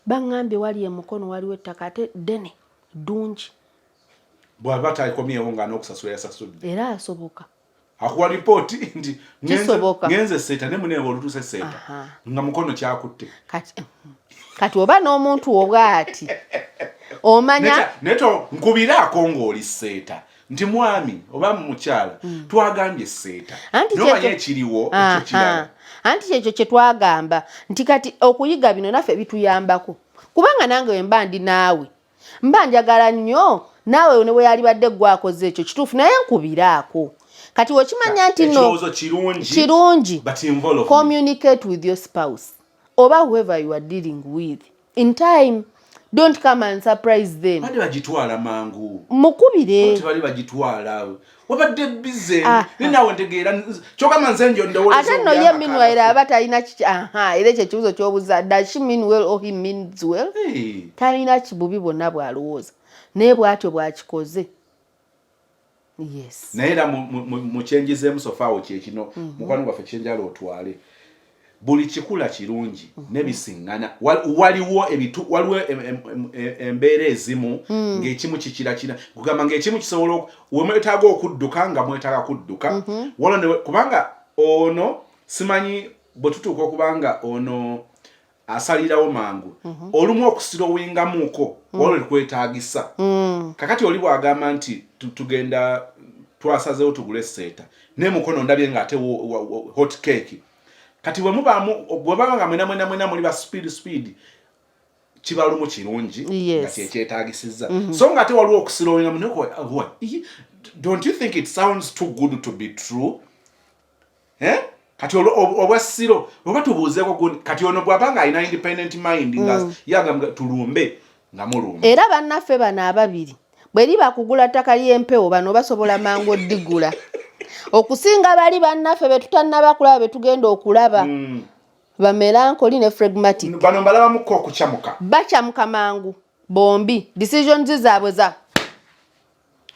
baŋŋambye wali emukono waliwo ettaka ate ddene ddungi bw'aba takomyewo nga n'okusasula yasasudde era asoboka akuwa lipooti nti ngenze seeta ne muneewo olutuse seeta nga mukono kyakutte kati oba n'omuntu obwati omanya neto nkubiraako ng'oli seeta nti mwami oba mukyala twagambye seeta nomanya ekiriwo ekyo kirala anti kyekyo kye twagamba nti kati okuyiga bino naffe bituyambako kubanga nange we mba ndi naawe mba njagala nnyo naawe ne bwe yali badde gwakoze ekyo kituufu naye nkubiraako kati okimanya nti no kirungi communicate with your spouse oba whoever you are dealing with in time. Don't come and surprise them. Bali bagitwala mangu. Mukubire. Bali bagitwala. Wabadde bize. Ninawe ntegeera kyoka manzenjo ndowooza. Ate no ye meanwhile abata ina era kye kibuzo kyobuza does she mean well or he means well? Talina kibubi bonna bwalowooza. Naye bwatyo bwakikoze. Yes. Naye era mu kyenjizemu sofaawo kye kino mukwano gwaffe kyenjala otwale. Buli kikula kirungi nebisiŋŋana waliwo embeera ezimu ng'ekimu kikira kugamba ng'ekimu kisobola wemwetaaga okudduka nga mwetaaga kudduka kubanga ono simanyi bwe tutuuka okubanga ono asalirawo mangu olumu okusirowingamuuko waliwo likwetaagisa kakati oli bw'agamba nti tugenda twasazeewo tugule seeta ne mukono ndabye ng'ate hot cake kati bwebaba nga mwena muli ba speed kiba lumu kirungi nga kyetaagisiza so nga ate waliwo okusirowinga muneko don't you think it sounds too good to be true kati obwasiro oba tubuuzeeko kati ono bw'abanga alina independent mind nga yagamba tulumbe nga mulumbe era bannaffe bano ababiri bwe liba kugula ttaka ly'empewo bano basobola mangu oddigula okusinga bali bannaffe betutannaba kulaba betugenda okulaba bamelankoli ne phlegmatic bano mbalabamuko okukyamuka bakyamuka mangu bombi decisions zaabwe za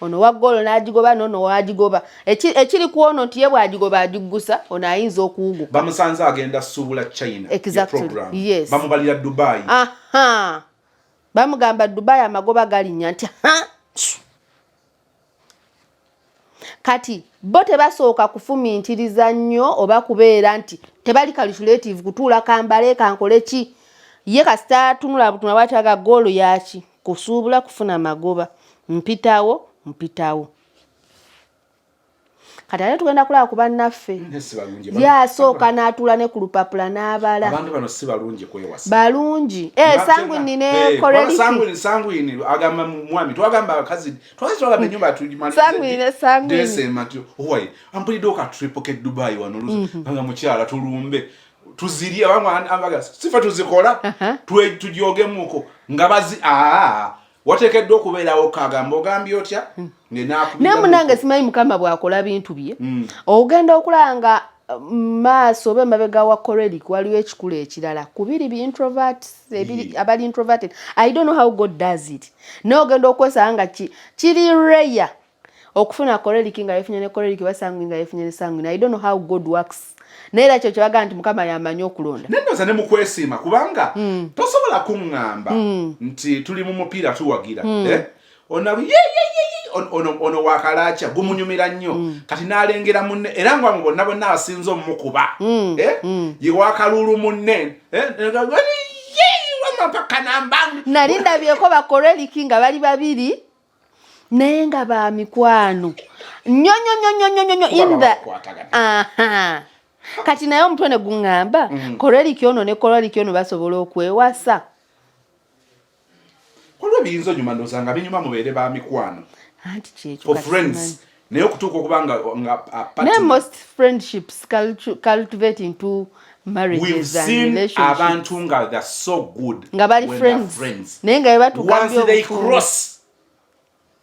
ono waggolo n'agigoba n'ono wagigoba ekiri kuono nti ye bw'agigoba agiggusa ono ayinza okuwuguka bamusanze agenda suubula China program bamubalira Dubai bamugamba Dubai amagoba galinnya nti kati bo tebasooka kufumintiriza nnyo oba kubeera nti tebali calculative kutuula kambale kankole ki ye kasita tunula butuna wataga goolo yaki kusuubula kufuna magoba mpitawo kati ate tugenda kulaba ku bannaffe yasooka n'atuula ne ku lupapula n'abala abantu bano si balungi kwewasa balungi Sanguine ne Koreliki Sanguine agamba mwami twagamba abakazi twagamba ennyumba Sanguine desema tu owaye ampulidde okatripo ke Dubai wano nga mukyala tulumbe tuzirie ambaga sifa tuzikola tujyogemuko nga bazi watekeddwa okubeerawo kagamba ogambye otya nemunange simanyi mukama bwakola bintu bye ogenda okulanga maaso oba emabega wa Koreliki waliwo ekikulu ekirala kubiri bi introvert abali introverted. I don't know how God does it. N'ogenda okwesanga nga kiri rare okufuna Koreliki nga yefunye ne Koreliki ba Sanguine nga yefunye ne Sanguine. I don't know how God works. Neera kyo kyabaga nti mukama yamanyi okulonda nendoza ne mukwesiima kubanga tosobola kuŋŋamba nti tuli mu mupiira tuwagira ono wakalacha gumunyumira nnyo kati nalengera munne era ngwa bonna bonna abasinza omukuba ye wakalulu munne nalinda byeko ba Koreliki nga bali babiri naye nga ba mikwano nnyo inda kati naye omutwe ne guŋŋamba Koreliki ono ne Koreliki ono basobola okwewasa Kolwe biyinza nyuma ndoza nga binyuma mubeere ba mikwano anti kyekyo for friends naye okutuuka okubanga ne most friendships cultivate into marriages and relationships abantu nga they're so good nga bali friends naye nga once they cross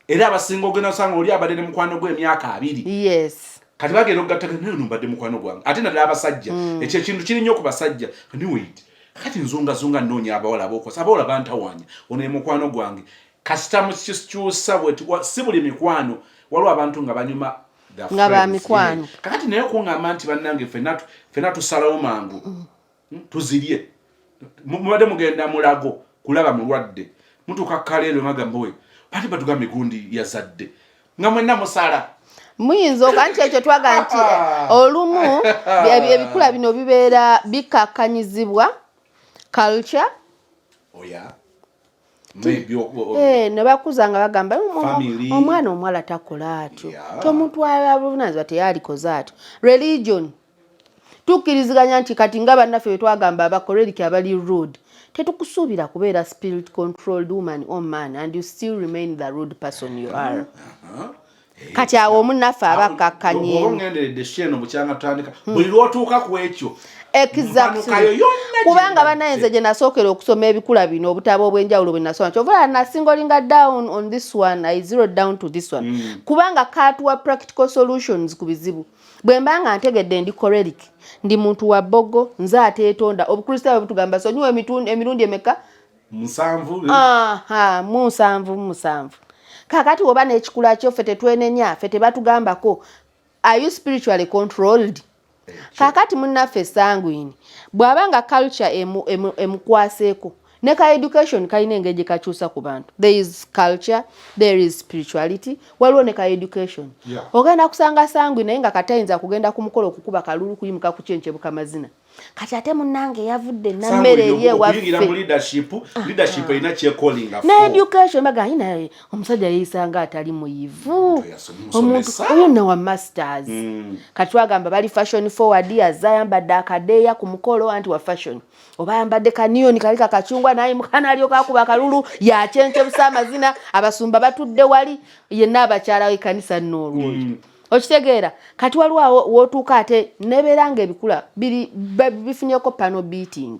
era abasinga ogenda osanga oli abadde ne mukwano gwe emyaka 2 yes kati bagenda okugattaka naye mbadde mukwano gwange ate naddala abasajja ekyo ekintu kiri nnyo ku basajja wait kati nzunga nnoonya abawala ab'okosa abawala bantawanya ono ye mukwano gwange kasita mukikyusa bwe si buli mikwano waliwo abantu nga banyuma nga ba mikwano kakati naye okuŋŋamba nti bannange ffenna tusalawo mangu tuzirye mubadde mugenda mulago kulaba mulwadde mutuuka kaleero magamba we bati batugambe gundi yazadde nga mwenna musala muyinza okanti ekyo twaga nti olumu ebikula bino bibeera bikakanyizibwa culture ne bakuza nga bagamba omwana omuwala takola atyo tomutwala buvunaanyizibwa teyalikoze atyo religion tukkiriziganya nti kati nga bannaffe bwe twagamba abakoreliki abali rude tetukusuubira kubeera spirit controlled woman or man and you still remain the rude person you are kati awo omunnaffe abakkakkanye ongenderedde sheno bukyanga tutandika buli lwotuuka ku ekyo exactly kubanga banayenze gye nasookera okusoma ebikula bino obutabo obw'enjawulo bwe nasoma kyovula nasingolinga down on this one I zeroed down to this one kubanga katuwa practical solutions ku bizibu bwe mbanga ntegedde ndi Koreliki ndi muntu wa bbogo nze ateetonda obukristaayo butugamba sonyiwa emirundi emeka 7 kakati woba n'ekikula kyo ffe tetwenenya ffe tebatugambako are you spiritually controlled kakati munnaffe Sanguine bw'abanga culture emukwaseeko ne ka education kalina engeri gye kakyusa ku bantu there is culture there is spirituality waliwo ne ka education ogenda kusanga Sanguine naye nga katayinza kugenda ku mukolo okukuba kalulu kuyimuka ku kyenkebuka mazina kati ate munnange yavudde nammere eri ewaffe leadership erina kyekolinga ne education baga ina omusajja yeeyisanga atali muyivu omuntu oyo ne wa masters kati twagamba bali fashion forward azayambadde akadeeya ku mukolo anti wa fashion oba yambadde kaniyoni kali kakacungwa naye mukana alyoka akuba akalulu yakyenkebusa amazina abasumba batudde wali yenna abakyala w'ekkanisa n'olwoyo okitegeera kati waliwo awo wootuuka ate nebeera nga ebikula bifunyeko panel beating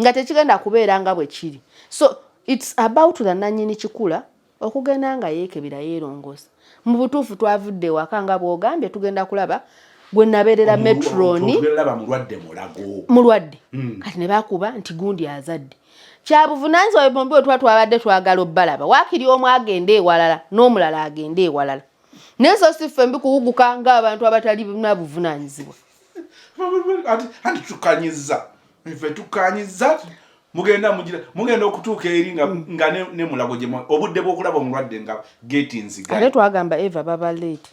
nga tekigenda kubeera nga bwe kiri so it's about the nannyini kikula okugenda nga yeekebera yeerongoosa mu butuufu twavudde waka nga bw'ogambye tugenda kulaba gwe nabeerera metroni mulwadde kati ne bakuba nti gundi azadde kyabuvunaanyizibwa bombi bwe twabadde twagala obbalaba waakiri omu agenda ewalala n'omulala agenda ewalala neso siffe mbi kuwuguka ng'abantu abatali nabuvunaanyizibwa anti tukanyiza mugenda okutuuka eri nga ne mulago gye obudde bw'okulaba omulwadde nga gate nziga ate twagamba eva baba late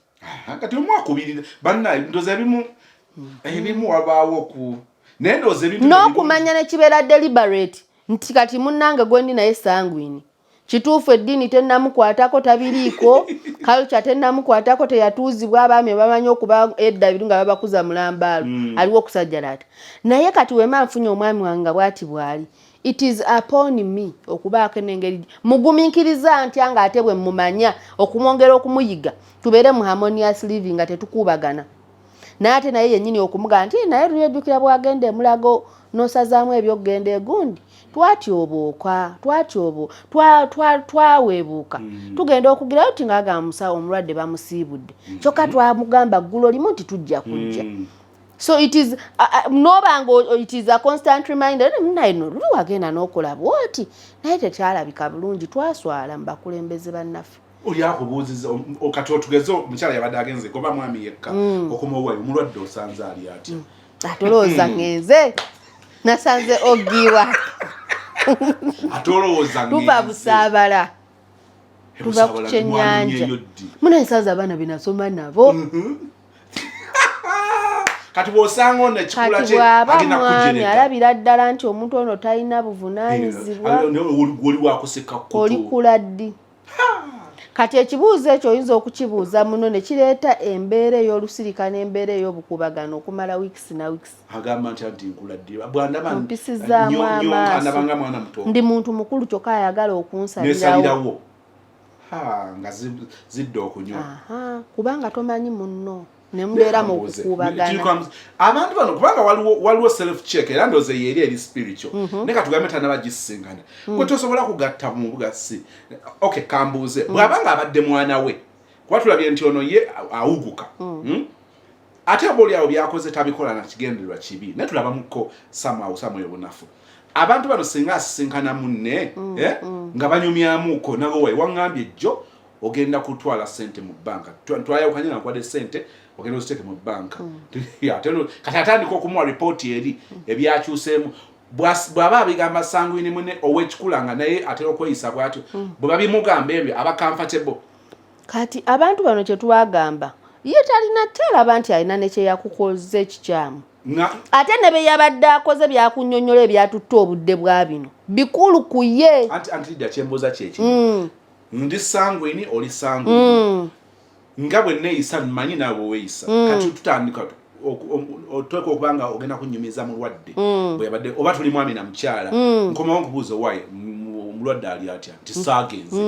kati omwakubirira bannaye ndoza ebimu wabaawo ku naye ndoza ebintu n'okumanya ne kibeera deliberate nti kati munnange gwendi naye Sanguine kituufu eddiini tennamukwatako tabiriiko culture tennamukwatako teyatuuzibwa abaami bamanyi okuba edda biru nga babakuza mulambaalo aliwo okusajjalata naye kati wema nfunye omwami wange nga bwati bwali it is upon me okubaako n'engeri mugumiikiriza ntya ng'ate bwe mumanya okumwongera okumuyiga tubeere mu harmonious living nga tetukuubagana naye ate naye yennyini okumugaa nti naye luyejjukira bwagenda emulago n'osazaamu ebyokugenda egundi twatyobooka twaweebuuka tugenda okugirayo ti ng'agamba musawo omulwadde bamusiibudde kyokka twamugamba ggulo limu nti tujja kujja so it is nobanga it is a constant reminder naye luli wagenda n'okola bwoti naye tekyalabika bulungi twaswala mu bakulembeze bannaffe oli akubuuziza kati otugeze omukyala yabadde agenze goba mwami yekka okumuwa omulwadde osanze ali atya atolooza ngenze nasanze ogiwa atolooza tuva busaabala tuva ku kyennyanja munaesanze abaana benasoma nabo kati bw'osanga ono ekikula kye agenda kujereka alabira ddala nti omuntu ono talina buvunaanyizibwa oli wakuseka kutu oli kula ddi kati ekibuuzo ekyo oyinza okukibuuza muno ne kireeta embeera ey'olusirika n'embeera ey'obukubagano okumala weeks na weeks agamba nti nkula ddi bwandaba mpisizaamu amaaso ndi muntu mukulu kyokka ayagala okunsalirawo nga zidde okunywa kubanga tomanyi munno nemubeera mu kukubagana abantu bano kubanga waliwo self check era ndoze yeri eri spiritual ne katugambe tanabagisinkana kwe tosobola kugatta mu bugasi okay kambuuze bwabanga abadde mwana we kuba tulabye nti ono ye awuguka ate boli awo byakoze tabikola na kigendererwa kibi ne tulabamuko Samuel Bunafu abantu bano singa asinkana munne nga banyumyamuko nago we wangambye jjo ogenda kutwala sente mu banka twayawukanye na kwade sente ogenda oziteke mu banka kati atandika okumuwa ripooti eri ebyakyuseemu bw'aba abigamba Sanguine munne ow'ekikulanga naye atera okweyisa bw'atyo bwe babimugamba ebyo aba comfortable kati abantu bano kye twagamba ye talina talaba nti alina nekyeyakukoza ekikyamu ate ne be yabadde akoze byakunnyonnyola ebyatutta obudde bwa bino bikulu ku ye anti lidda kyembuuza kyeki ndi Sanguine oli Sanguine nga bwe neeyisa mmanyi naawe weeyisa kati tutandika otweka okubanga ogenda kunnyumiza mulwadde bwe yabadde oba tuli mwami na mukyala nkomawo nkubuuza wayi omulwadde ali atya nti saagenze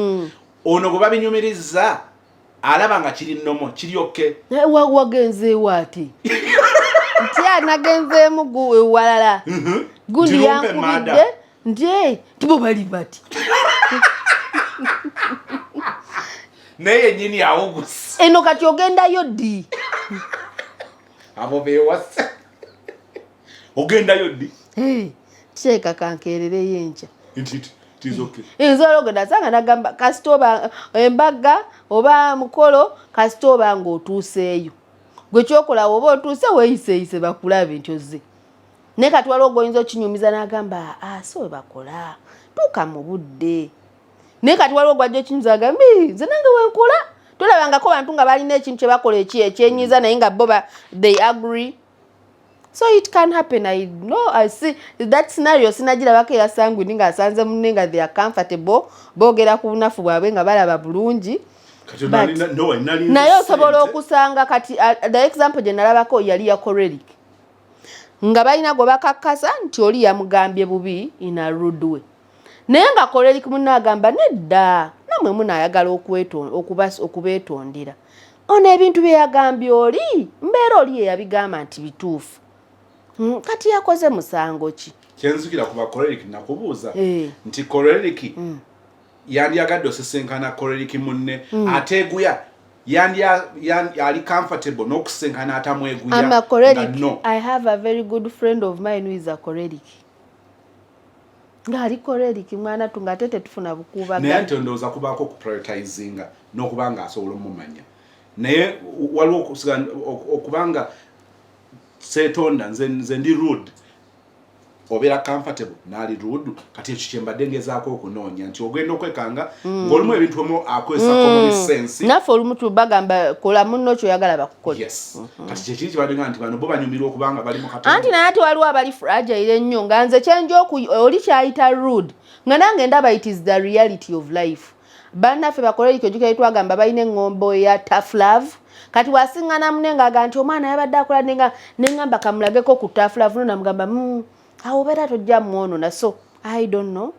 ono gwe babinyumiriza alaba nga kiri nnomo kiryoke wagenzeewo ati nti anagenzeemu guwe walala gundi yankubidde nti tibo bali bati naye nyini awugusa eno kati ogendayo ddi abo bewasa ogendayo ddi teeka kankeerereyo enkya tizoke nsobola ogenda sanga nagamba kasita oba embaga oba mukolo kasita oba ng'otuuseeyo gwe kyokola oba otuuse weeyiseyise bakulabe nti ozze naye kati waliwo gwoyinza okinyumiza n'agamba so we bakola tuuka mu budde naye kati waliwo gwajja okinyumiza agamba nze nange wenkola tolabangako bantu nga balina ekintu kye bakola ekyenyiza naye nga bo they agree so it can happen. I know, I see that scenario sinagirabako eya Sanguine nga asanze munne nga they are comfortable boogera ku bunafu bwabwe nga balaba bulungi naye osobola okusanga kati the example gye nalabako yali ya choleric nga balina gwe bakakkasa nti oli yamugambye bubi in a rude way naye nga choleric munne agamba nedda namwe munaayagala okubeetondera ono ebintu bye yagambye oli mbeera oli yeyabigamba nti bituufu kati yakoze musango ki kyenzukira kuba choleric nakubuuza nti choleric yandiyagadde osesenkana choleric munne ateeguya ali comfortable n'okusenkana atamweguya. I'm a choleric. No. I have a very good friend of mine who is a choleric. Ngari choleric mwana tungatete tufuna bukuba naye ate ndowooza kubaako okuprioritizinga n'okubanga asobola omumanya naye waliwo okubanga seetonda nze ndi rude obera comfortable nali rude kati ekyo kyembadde ngezaako okunoonya nti ogenda okwekanga ng'olumu ebintu omu akozesa common sense naffe olumu tubagamba kola munno kyoyagala bakukola yes kati kyekiri kibadde nga nti bano bo banyumirwa okubanga bali mu katonda anti naye ati waliwo abali fragile ennyo nga nze kyenja oli kyayita rude nga nange ndaba it is the reality of life bannaffe bakoleriko ojukira twagamba balina eŋŋombo ya tough love kati wasiŋŋana munengaga nti omwana yabadde akola neŋŋamba kamulageko ku tough love no namugamba awo obeera tojja mwonona so I don't know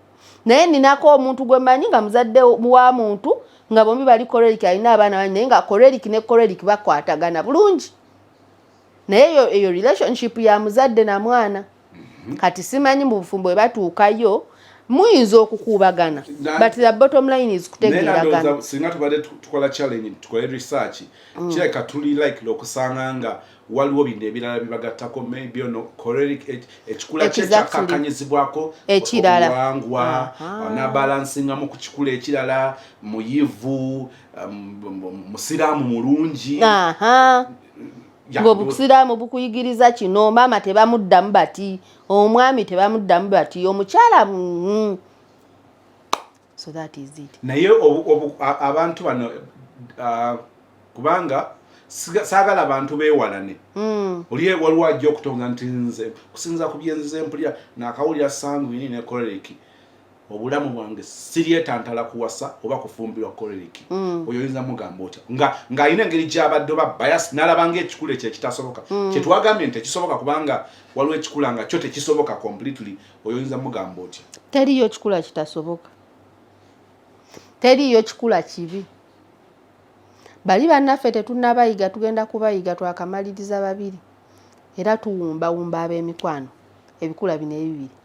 naye ninako omuntu gwe mmanyi nga muzadde wa muntu nga bombi bali koleriki alina abaana bangi naye nga koleriki ne koleriki bakwatagana bulungi naye eyo relationship ya muzadde na mwana kati simanyi mu bufumbo bwe batuukayo muyinza okukuubagana but the bottom line is kutegeeragana singa tubadde tukola challenge tukole research kireka tuli like okusanga nga waliwo binde ebirala bibagattako maybe ono choleric ekikula kyakakanyizibwako ekirala na balansingamu ku kikula ekirala muyivu musiraamu mulungi ng'obusiraamu bukuyigiriza kino maama tebamuddamu bati omwami tebamuddamu bati omukyala so that is it naye abantu bano kubanga saagala abantu beewalane oli waliwo ajja okutonga nti nze kusinza ku byenzize mpulira naakawulira sanguine ne koleriki obulamu bwange siryetantala kuwasa oba kufumbirwa koleriki oyo oyinza mugamba otya ng'alina engeri gy'abadde oba bias n'alabanga ekikula ekyo ekitasoboka kyetwagambye nti ekisoboka kubanga waliwo ekikula nga kyo tekisoboka completely oyo oyinza mugamba otya teriyo kikula kitasoboka teriyo kikula kibi bali bannaffe tetunnabayiga tugenda kubayiga twakamaliriza babiri era tuwumbawumba ab'emikwano ebikula bino ebibiri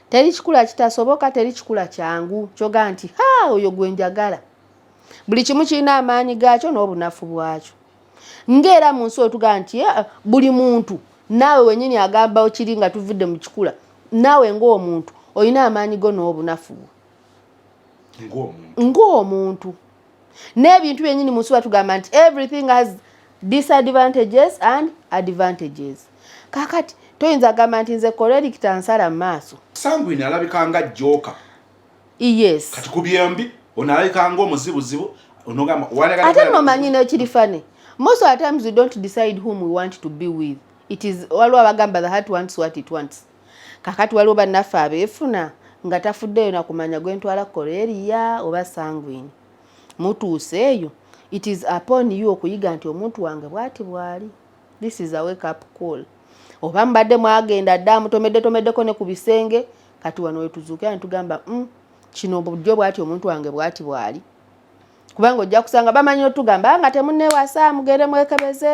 teri kikula kitasoboka teri kikula kyangu kyoga nti oyo gwe njagala buli kimu kirina amaanyi gaakyo n'obunafu bwakyo ng'era mu nsi otugaa nti buli muntu naawe wenyini agambawo kiri nga tuvudde mu kikula naawe ng'omuntu olina amaanyi go n'obunafu bwo ng'omuntu n'ebintu byennyini mu nsi batugamba nti everything has disadvantages and advantages kakati toyinza agamba nti nze choleric tansala mu maaso sanguine alabika nga jjoka yes kati ku byembi ono alabika nga omuzibuzibu ate nomanyi nekiri fane most of the times we don't decide whom we want to be with it is waliwo abagamba the heart wants what it wants kakati waliwo bannaffe abeefuna nga tafuddeyo nakumanya gwentwala choleriya oba sanguine mutuuse eyo it is upon you okuyiga nti omuntu wange bwati bwali this is a wake up call oba mbadde mwagenda dda mutomeddeko ne ku bisenge kati wano wetuzuukira netugamba kino bulijjo bwati omuntu wange bwati bwali kubanga ojja kusanga bamanyi otugamba nga temunnewasa mugende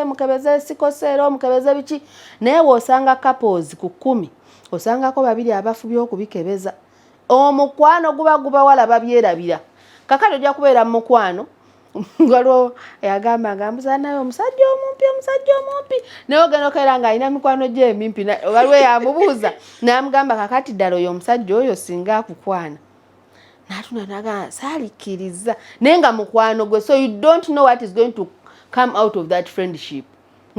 mukebeze sikoseero omukebeze biki naye woosanga couples ku 10 osangako babiri abafubye okubikebeza omukwano guba walaba byerabira kakati ojja kubeera mu mukwano waliwo yagamba nga mbuzaanayo omusajja omumpi naye ogenda okaera nga alina mikwano gye emimpi waliwo yamubuuza namugamba kakati ddala oyo omusajja oyo singa akukwana natuna naga saalikiriza naye nga mukwano gwe so you don't know what is going to come out of that friendship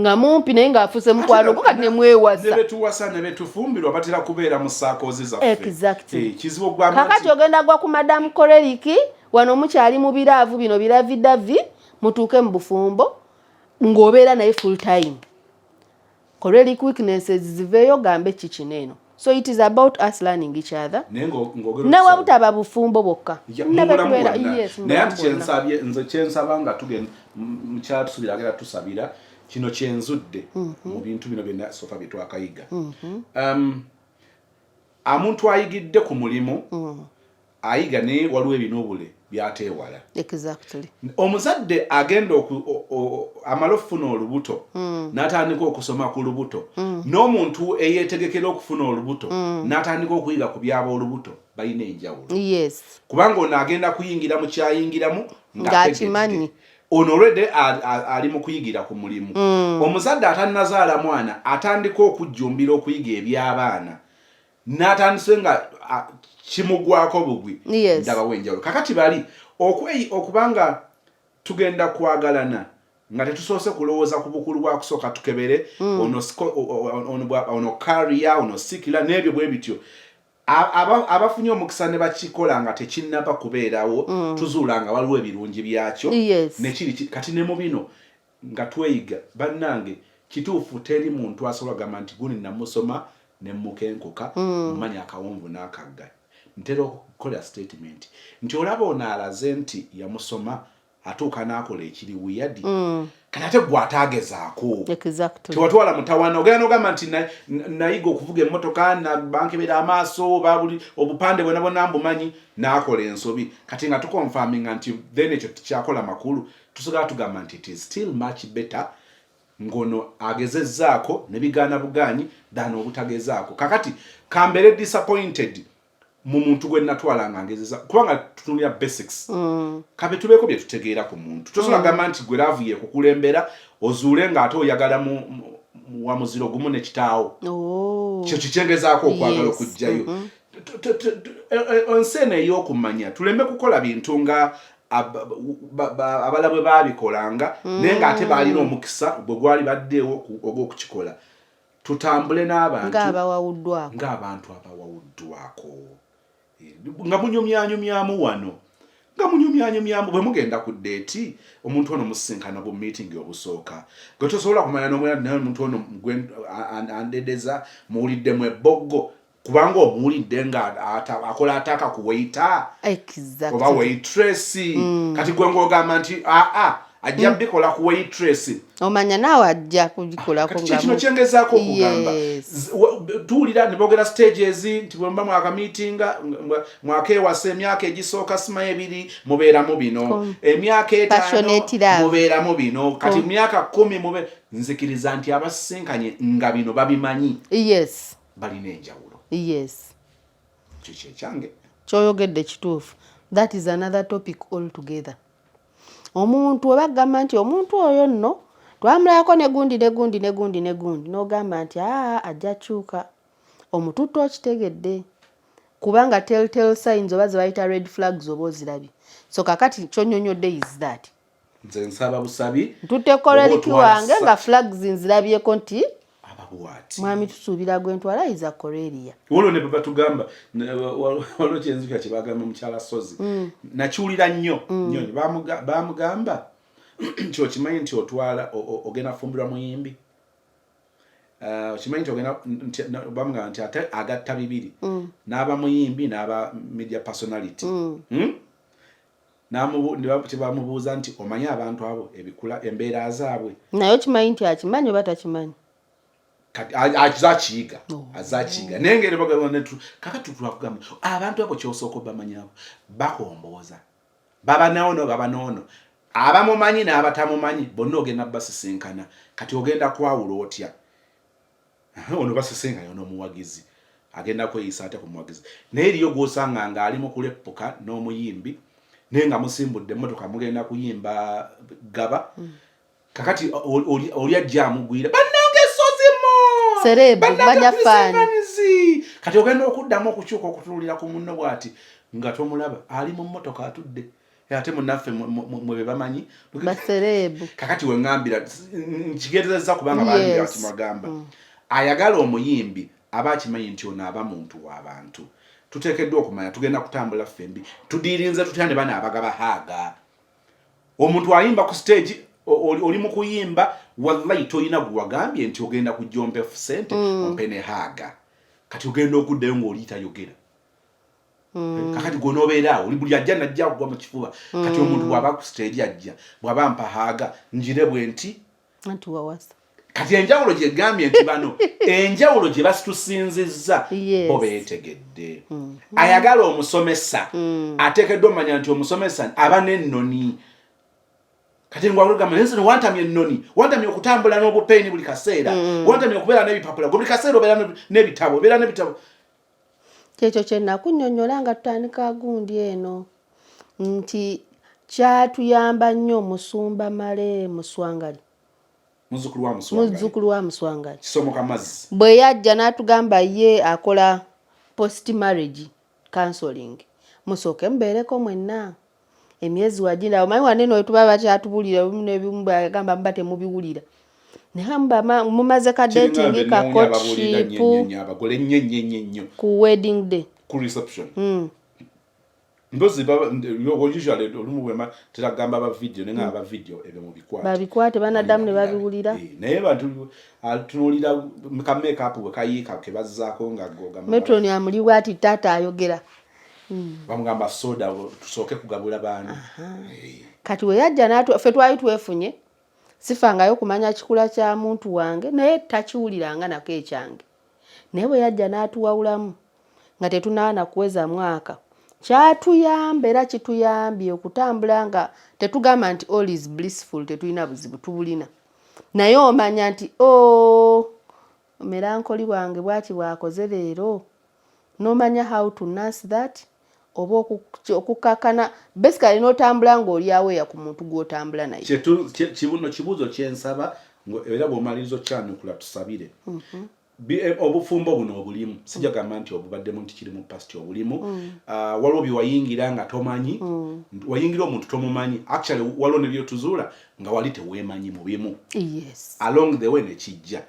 nga mumpi naye ng'afuuse mukwano gwo kati nemwewasa nebetuwasa nebetufumbirwa batera kubeera mu saakoozi zaffe exactly kizibu gwa kakati ogenda gwa ku madamu koleriki wano mukyali mu biraavu bino biravidavi mutuuke mu bufumbo ng'obeera naye full time choleric weaknesses ziveeyo gambe kikineeno so it is about us learning each other newe butaba bufumbo bwokka naye ati nze kyensaba nga tugenda mukyala tusubira agenda tusabira kino kyenzudde mu bintu bino byonna sofa bye twakayiga omuntu ayigidde ku mulimu ayiga naye waliwo ebinobule byateewala exactly omuzadde agenda amala okufuna olubuto n'atandika okusoma ku lubuto n'omuntu eyeetegekera okufuna olubuto n'atandika okuyiga ku byaba olubuto balina enjawulo yes kubanga ono agenda kuyingira mu kyayingiramu ng'akimanyi ono already ali mu kuyigira ku mulimu omuzadde atannazaala mwana atandika okujjumbira okuyiga eby'abaana n'atandise nga kimugwako bugwi ndaba wenjawulo kakati bali okubanga tugenda kwagalana nga tetusoose kulowooza ku bukulu bwa kusooka tukebere ono kariya ono sikira n'ebyo bwe bityo abafunye omukisa ne bakikola nga tekinnaba kubeerawo tuzuula nga waliwo ebirungi byakyo nekiri kati ne mu bino nga tweyiga bannange kituufu teri muntu asobola gamba nti guni namusoma ne mukenkuka mumanya akawonvu n'akagga ntera okukola statement nti olaba ono alaze nti yamusoma atuuka n'akola ekiri weird kati ate gwe ataagezaako tewatwala mutawana ogenda n'ogamba nti nayiga okuvuga emmotoka bankebera amaaso babuli obupande bwona bwona mbumanyi n'akola ensobi kati nga tukonfaminga nti then ekyo tukyakola makulu tusigala tugamba nti it is still much better ngono agezezzaako ne bigaana bugaanyi than obutagezaako kakati kambere disappointed mu muntu gwe natwala nga ngezeza kubanga tutunira basics kabe tubeeko bye tutegeera ku muntu tosobola gamba nti gwe laavuye kukulembera ozuule ng'ate oyagala wa muziro gumu ne kitaawo kyo kikyengezaako okwagala okujjayo onseena ey'okumanya tuleme kukola bintu nga abalabwe baabikolanga naye ng'ate baalina omukisa bwe gwali baddeewo ogw'okukikola tutambule n'abantu ng'abantu abawawuddwako nga munyumyanyumyamu wano nga munyumyanyumyamu bwe mugenda ku ddeeti omuntu ono musinkana bu meeting obusooka gwe tosobola kumanya n'omwana omuntu ono andedeza muwuliddemu ebbogo kubanga omuwulidde nga akola ataka ku waiter oba waitress kati gwe ng'ogamba nti ajja bikola ku waitress omanya naawe ajja kugikolako nga kino kyengezaako okugamba tuwulira ne boogera stages nti bwe muba mwakameetinga mwakewasa emyaka egisooka sima ebiri mubeeramu bino emyaka 5 mubeeramu bino kati myaka 10 nzikiriza nti abasinkanye nga bino babimanyi balina enjawulo kyo kyange kyoyogedde kituufu that is another topic altogether omuntu obagamba nti omuntu oyo nno twamulako negundi n'ogamba nti ajja kyuka omututto okitegedde kubanga telltale signs oba ze bayita red flags oba ozirabye so kakati kyonyonyodde is that nze nsaba busabi ntutekoleriki wange nga flags nzirabyeko nti mwami tusuubira gwe ntwala iza koreria wolo ne baba tugamba walo kyenzika kibagamba mukyala sozi nakiwulira nnyo nnyo bamugamba kyo kimanyi nti otwala ogenda fumbirwa muyimbi kimanyi nti ogenda bamugamba nti ate agatta bibiri n'aba muyimbi n'aba media personality tebamubuuza nti omanyi abantu abo ebikula embeera zaabwe naye okimanyi nti akimanyi oba takimanyi azakiyiga nengeri kakati twakugamba abantu abo kyosooka obamanyabo bakombooza baba noono abamumanyi n'abatamumanyi bonna ogenda basisinkana kati ogenda kwawula otya ono basisinkana n'omuwagizi agenda kweyisa ate ku muwagizi naye eriyo gw'osanga nga ali mu kuleppuka n'omuyimbi naye nga musimbudde emmotoka mugenda kuyimba gaba kakati oli ajja amugwira serebu banya fani kati ogenda okuddamu okukyuka okutuulira ku munno bw'ati nga tomulaba ali mu mmotoka atudde ate munaffe mwe bamanyi baserebu kakati we ngambira nkigerezeza kubanga baali bakimagamba ayagala omuyimbi aba akimanyi nti ono aba muntu w'abantu tuteekeddwa okumanya tugenda kutambula ffembi tudiirinze tutya ne bana abagaba haaga omuntu ayimba ku stage oli mu kuyimba wallahi toyina gwagambye nti ogenda kujja ompefu sente ompe ne haaga kati ogenda okuddayo ng'oli tayogera kakati gw'onoobeera oli buli ajja najja kugwa mu kifuba kati omuntu bw'aba ku stage ajja bw'aba mpa haaga njire bwe nti wawasa kati enjawulo gye gambye nti bano enjawulo gye basitusinzizza bo beetegedde ayagala omusomesa ateekeddwa omanya nti omusomesa aba n'ennoni kati ngwagamba nze wantamye ennoni wantamye okutambula n'obupeeni buli kaseera wantamye okubeera n'ebipapula buli kaseera obeera n'ebitabo kyekyo kye nakunnyonnyola nga tutandika gundi eno nti kyatuyamba nnyo omusumba male muswangali muzzukulu wa muswangali kisomoka mazzi bwe yajja n'atugamba ye akola post marriage counseling musooke mubeereko mwenna emyezi wagina omanyi wanene wetuba bakyatubulira n'ebimu bagamba muba temubiwulira naye mumaze ka dating ka courtship abagole nnyo ku wedding day ku reception mbozi usually olumu bwema teragamba aba video nenga aba video ebyo babikwate banadamu ne babiwulira naye bantu tunulira ka make up we kayika ke bazzaako nga goga metron amulibwa ati tata ayogera bamugamba soda tusooke kugabula baana kati we yajja natu ffe twali twefunye sifangayo kumanya kikula kya muntu wange naye takiwuliranga nako ekyange naye bwe yajja n'atuwawulamu nga tetunaana kuweza mwaka kyatuyamba era kituyambye okutambula nga tetugamba nti all is blissful tetulina buzibu tubulina naye omanya nti merankoli bwange bwaki bwakoze leero nomanya how to nurse that oba okukakana basically n'otambula ng'oliawo eya ku muntu gw'otambula naye kibuuzo kyensaba era bw'omaliriza okyanukula tusabire obufumbo buno obulimu sijagamba nti obubaddemu nti kiri mu past obulimu waliwo byewayingira nga tomanyi wayingira omuntu tomumanyi actually waliwo nebyotuzuula nga wali teweemanyi mu bimu along the way nekijja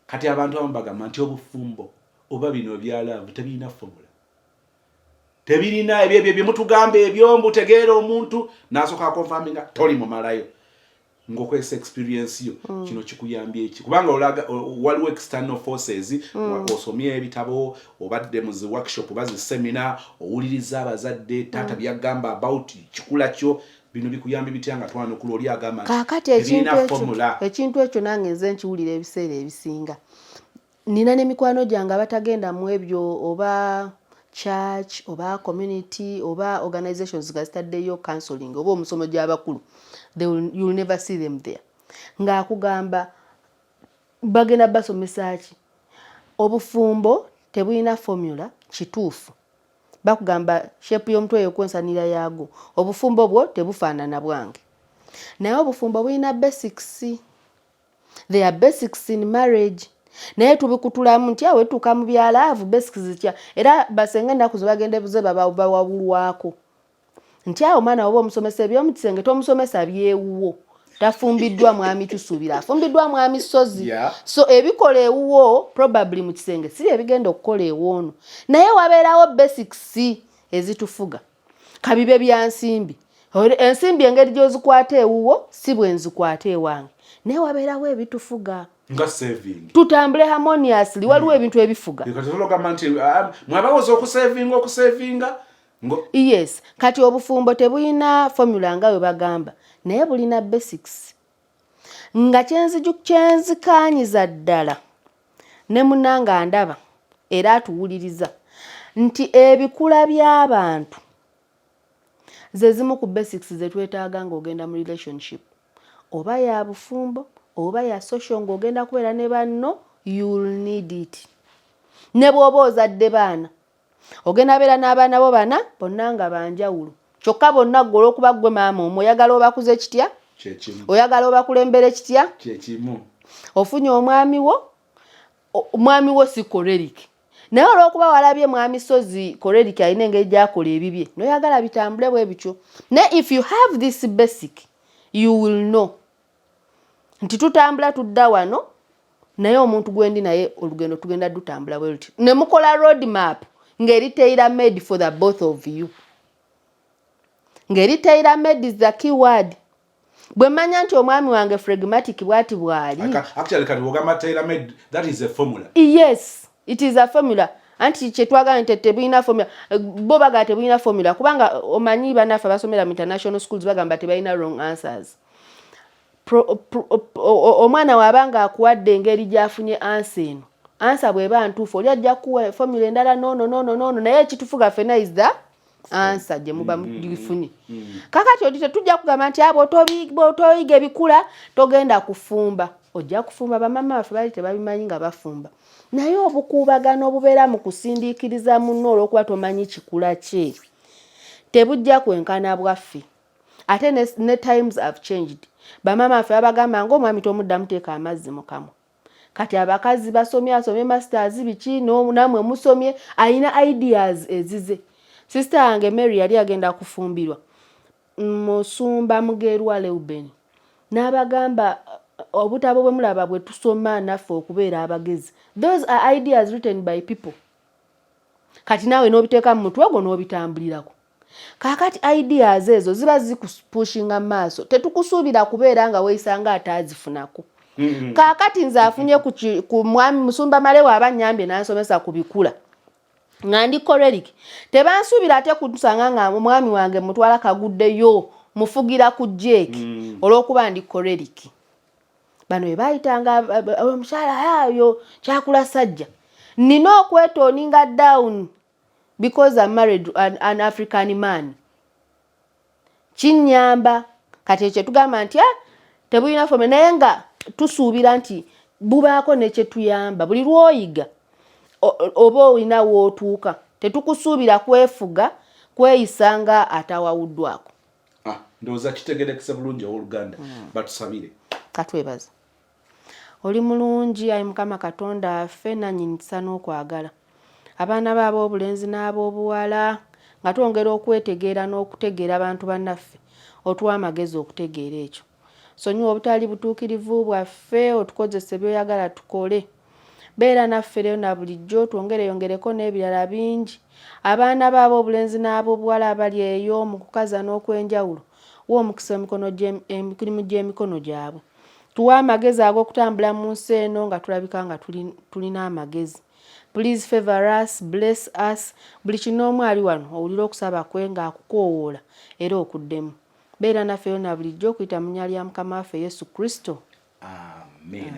kati abantu abamu bagamba nti obufumbo oba bino ebyalaavu tebirina formula tebirina ebyo byemutugambe ebyo mbutegeera omuntu n'asooka akonfaminga toli mumalayo ngokwesa experience yo kino kikuyambye iki kubanga waliwo external forces osomye ebitabo obadde mu zi workshop bazi seminar owuliriza abazadde tata byagamba about kikula kyo bino bikuyambye bityanga twana okuloli agamba kakati ekintu ekyo nange nze nkiwulira ebiseera ebisinga nina n'emikwano gyange abatagenda mu ebyo oba church oba community oba organizations gazitaddeyo counseling oba omusomo gy'abakulu you'll never see them there ng'akugamba bagenda basomesa ki obufumbo tebulina formula kituufu bakugamba shape y'omutwe ey'okwensanira yaago obufumbo bwo tebufaanana bwange naye obufumbo bulina basics there are basics in marriage naye tubikutulamu nti awe tuuka mu byalaavu basics zitya era basenga ennaku ze bagenda buze bawabulwako nti awo mwana oba omusomesa ebyomukisenge tomusomesa byewuwo tafumbiddwa mwami tusuubira afumbiddwa mwami sozi so ebikola ewuwo probably mu kisenge si ebigenda okukola ewoono naye wabeerawo basics ezitufuga kabibe bya nsimbi ensimbi engeri gy'ozikwata ewuwo si bwe nzikwata ewange naye wabeerawo ebitufuga nga saving tutambule harmoniously waliwo ebintu ebifuga mwabawoza okusavinga yes kati obufumbo tebulina formula nga we bagamba naye bulina basics nga kyenzikaanyiza ddala ne munanga ndaba era atuwuliriza nti ebikula by'abantu ze zimu ku basics ze twetaaga ng'ogenda mu relationship oba ya bufumbo oba ya social ng'ogenda kubeera ne banno you'll need it ne bw'oba ozadde baana ogenda beera n'abaana bo bana bonna nga banjawulo kyokka bonna ggwe olw'okuba ggwe maama omwo oyagala obakuze kitya oyagala obakulembere kitya ofunye omwami wo si koleric naye olw'okuba walabye mwami sozi koleric alina engeri gy'akola ebibye noyagala bitambule bwe bityo naye if you have this basic you will know nti tutambula tudda wano naye omuntu gwendi naye olugendo tugenda dutambula bwe luti ne mukola road map ngeri tailor made for the both of you ngeri tailor made is the key word bwe manya nti omwami wange phlegmatic bwati bwali actually kati wogamba tailor made that is a formula yes it is a formula anti kyetwagala nti tebulina formula bo baga tebulina formula kubanga omanyi banafe basomera mu international schools bagamba tebalina wrong answers omwana wabanga akuwadde engeri gyafunye answer eno answer bweba ntuufu oli ajja kuwa formula endala no naye ekitufuga fena is the answer gye muba mugifunye kakati odi tetujja kugamba nti abo otoyiga ebikula togenda kufumba ojja kufumba bamama baffe bali tebabimanyi nga bafumba naye obukuubagano obubeera mu kusindiikiriza munno olw'okuba tomanyi kikula kye tebujja kwenkana bwaffe ate ne times have changed bamama baffe babagamba ng'omwami tomuddamu teeka amazzi mu kamwa kati abakazi asomye masters biki namwe musomye alina ideas ezize sister yange Mary yali agenda kufumbirwa Musumba Mugerwa Leuben n'abagamba obutabo bwe mulaba bwe tusoma naffe okubeera abagezi. Those are ideas written by people. Kati naawe n'obiteeka mu mutwe gwo n'obitambulirako. Kaakati ideas ezo ziba zikupushinga maaso. Tetukusuubira kubeera nga weeyisanga ataazifunako. Kaakati nze afunye ku mwami Musumba Malewa abanyambye n'ansomesa ku bikula. Nga ndi choleric. Tebansuubira ate kutusanga nga omwami wange mutwala kaguddeyo mufugira ku jeeki olw'okuba ndi choleric. Bano bwe baayitanga omukyala ayo kyakula sajja. Nina okwetoninga down because I'm married to an African man. Kinyamba kati ekyo tugamba nti tebulina fome naye nga tusuubira nti bubaako nekye tuyamba buli lwoyiga oba olina wootuuka tetukusuubira kwefuga kweyisanga atawawuddwako. Ndowooza kitegerekese bulungi owooluganda batusabire. Katwebaza. Oli mulungi ayi Mukama Katonda affe nannyini n'okwagala. Abaana baabo obulenzi n'ab'obuwala nga twongera okwetegeera n'okutegeera abantu bannaffe otuwa amagezi okutegeera ekyo. Sonyiwa obutali butuukirivu bwaffe otukozese by'oyagala tukole. Beera naffe leero na bulijjo twongereyongereko n'ebirala bingi. Abaana baabo obulenzi n'ab'obuwala abali eyo mu kukaza n'okwenjawulo wa omukisa emirimu gy'emikono gyabwe. Tuwa amagezi ag'okutambula mu nsi eno nga tulabika nga tulina amagezi. Please favor us, bless us. Buli kinoomu ali wano owulira okusaba kwe ng'akukoowoola era okuddemu. Beera naffe na bulijjo okuyita mu nnya lya Mukama waffe Yesu Kristo. Amen.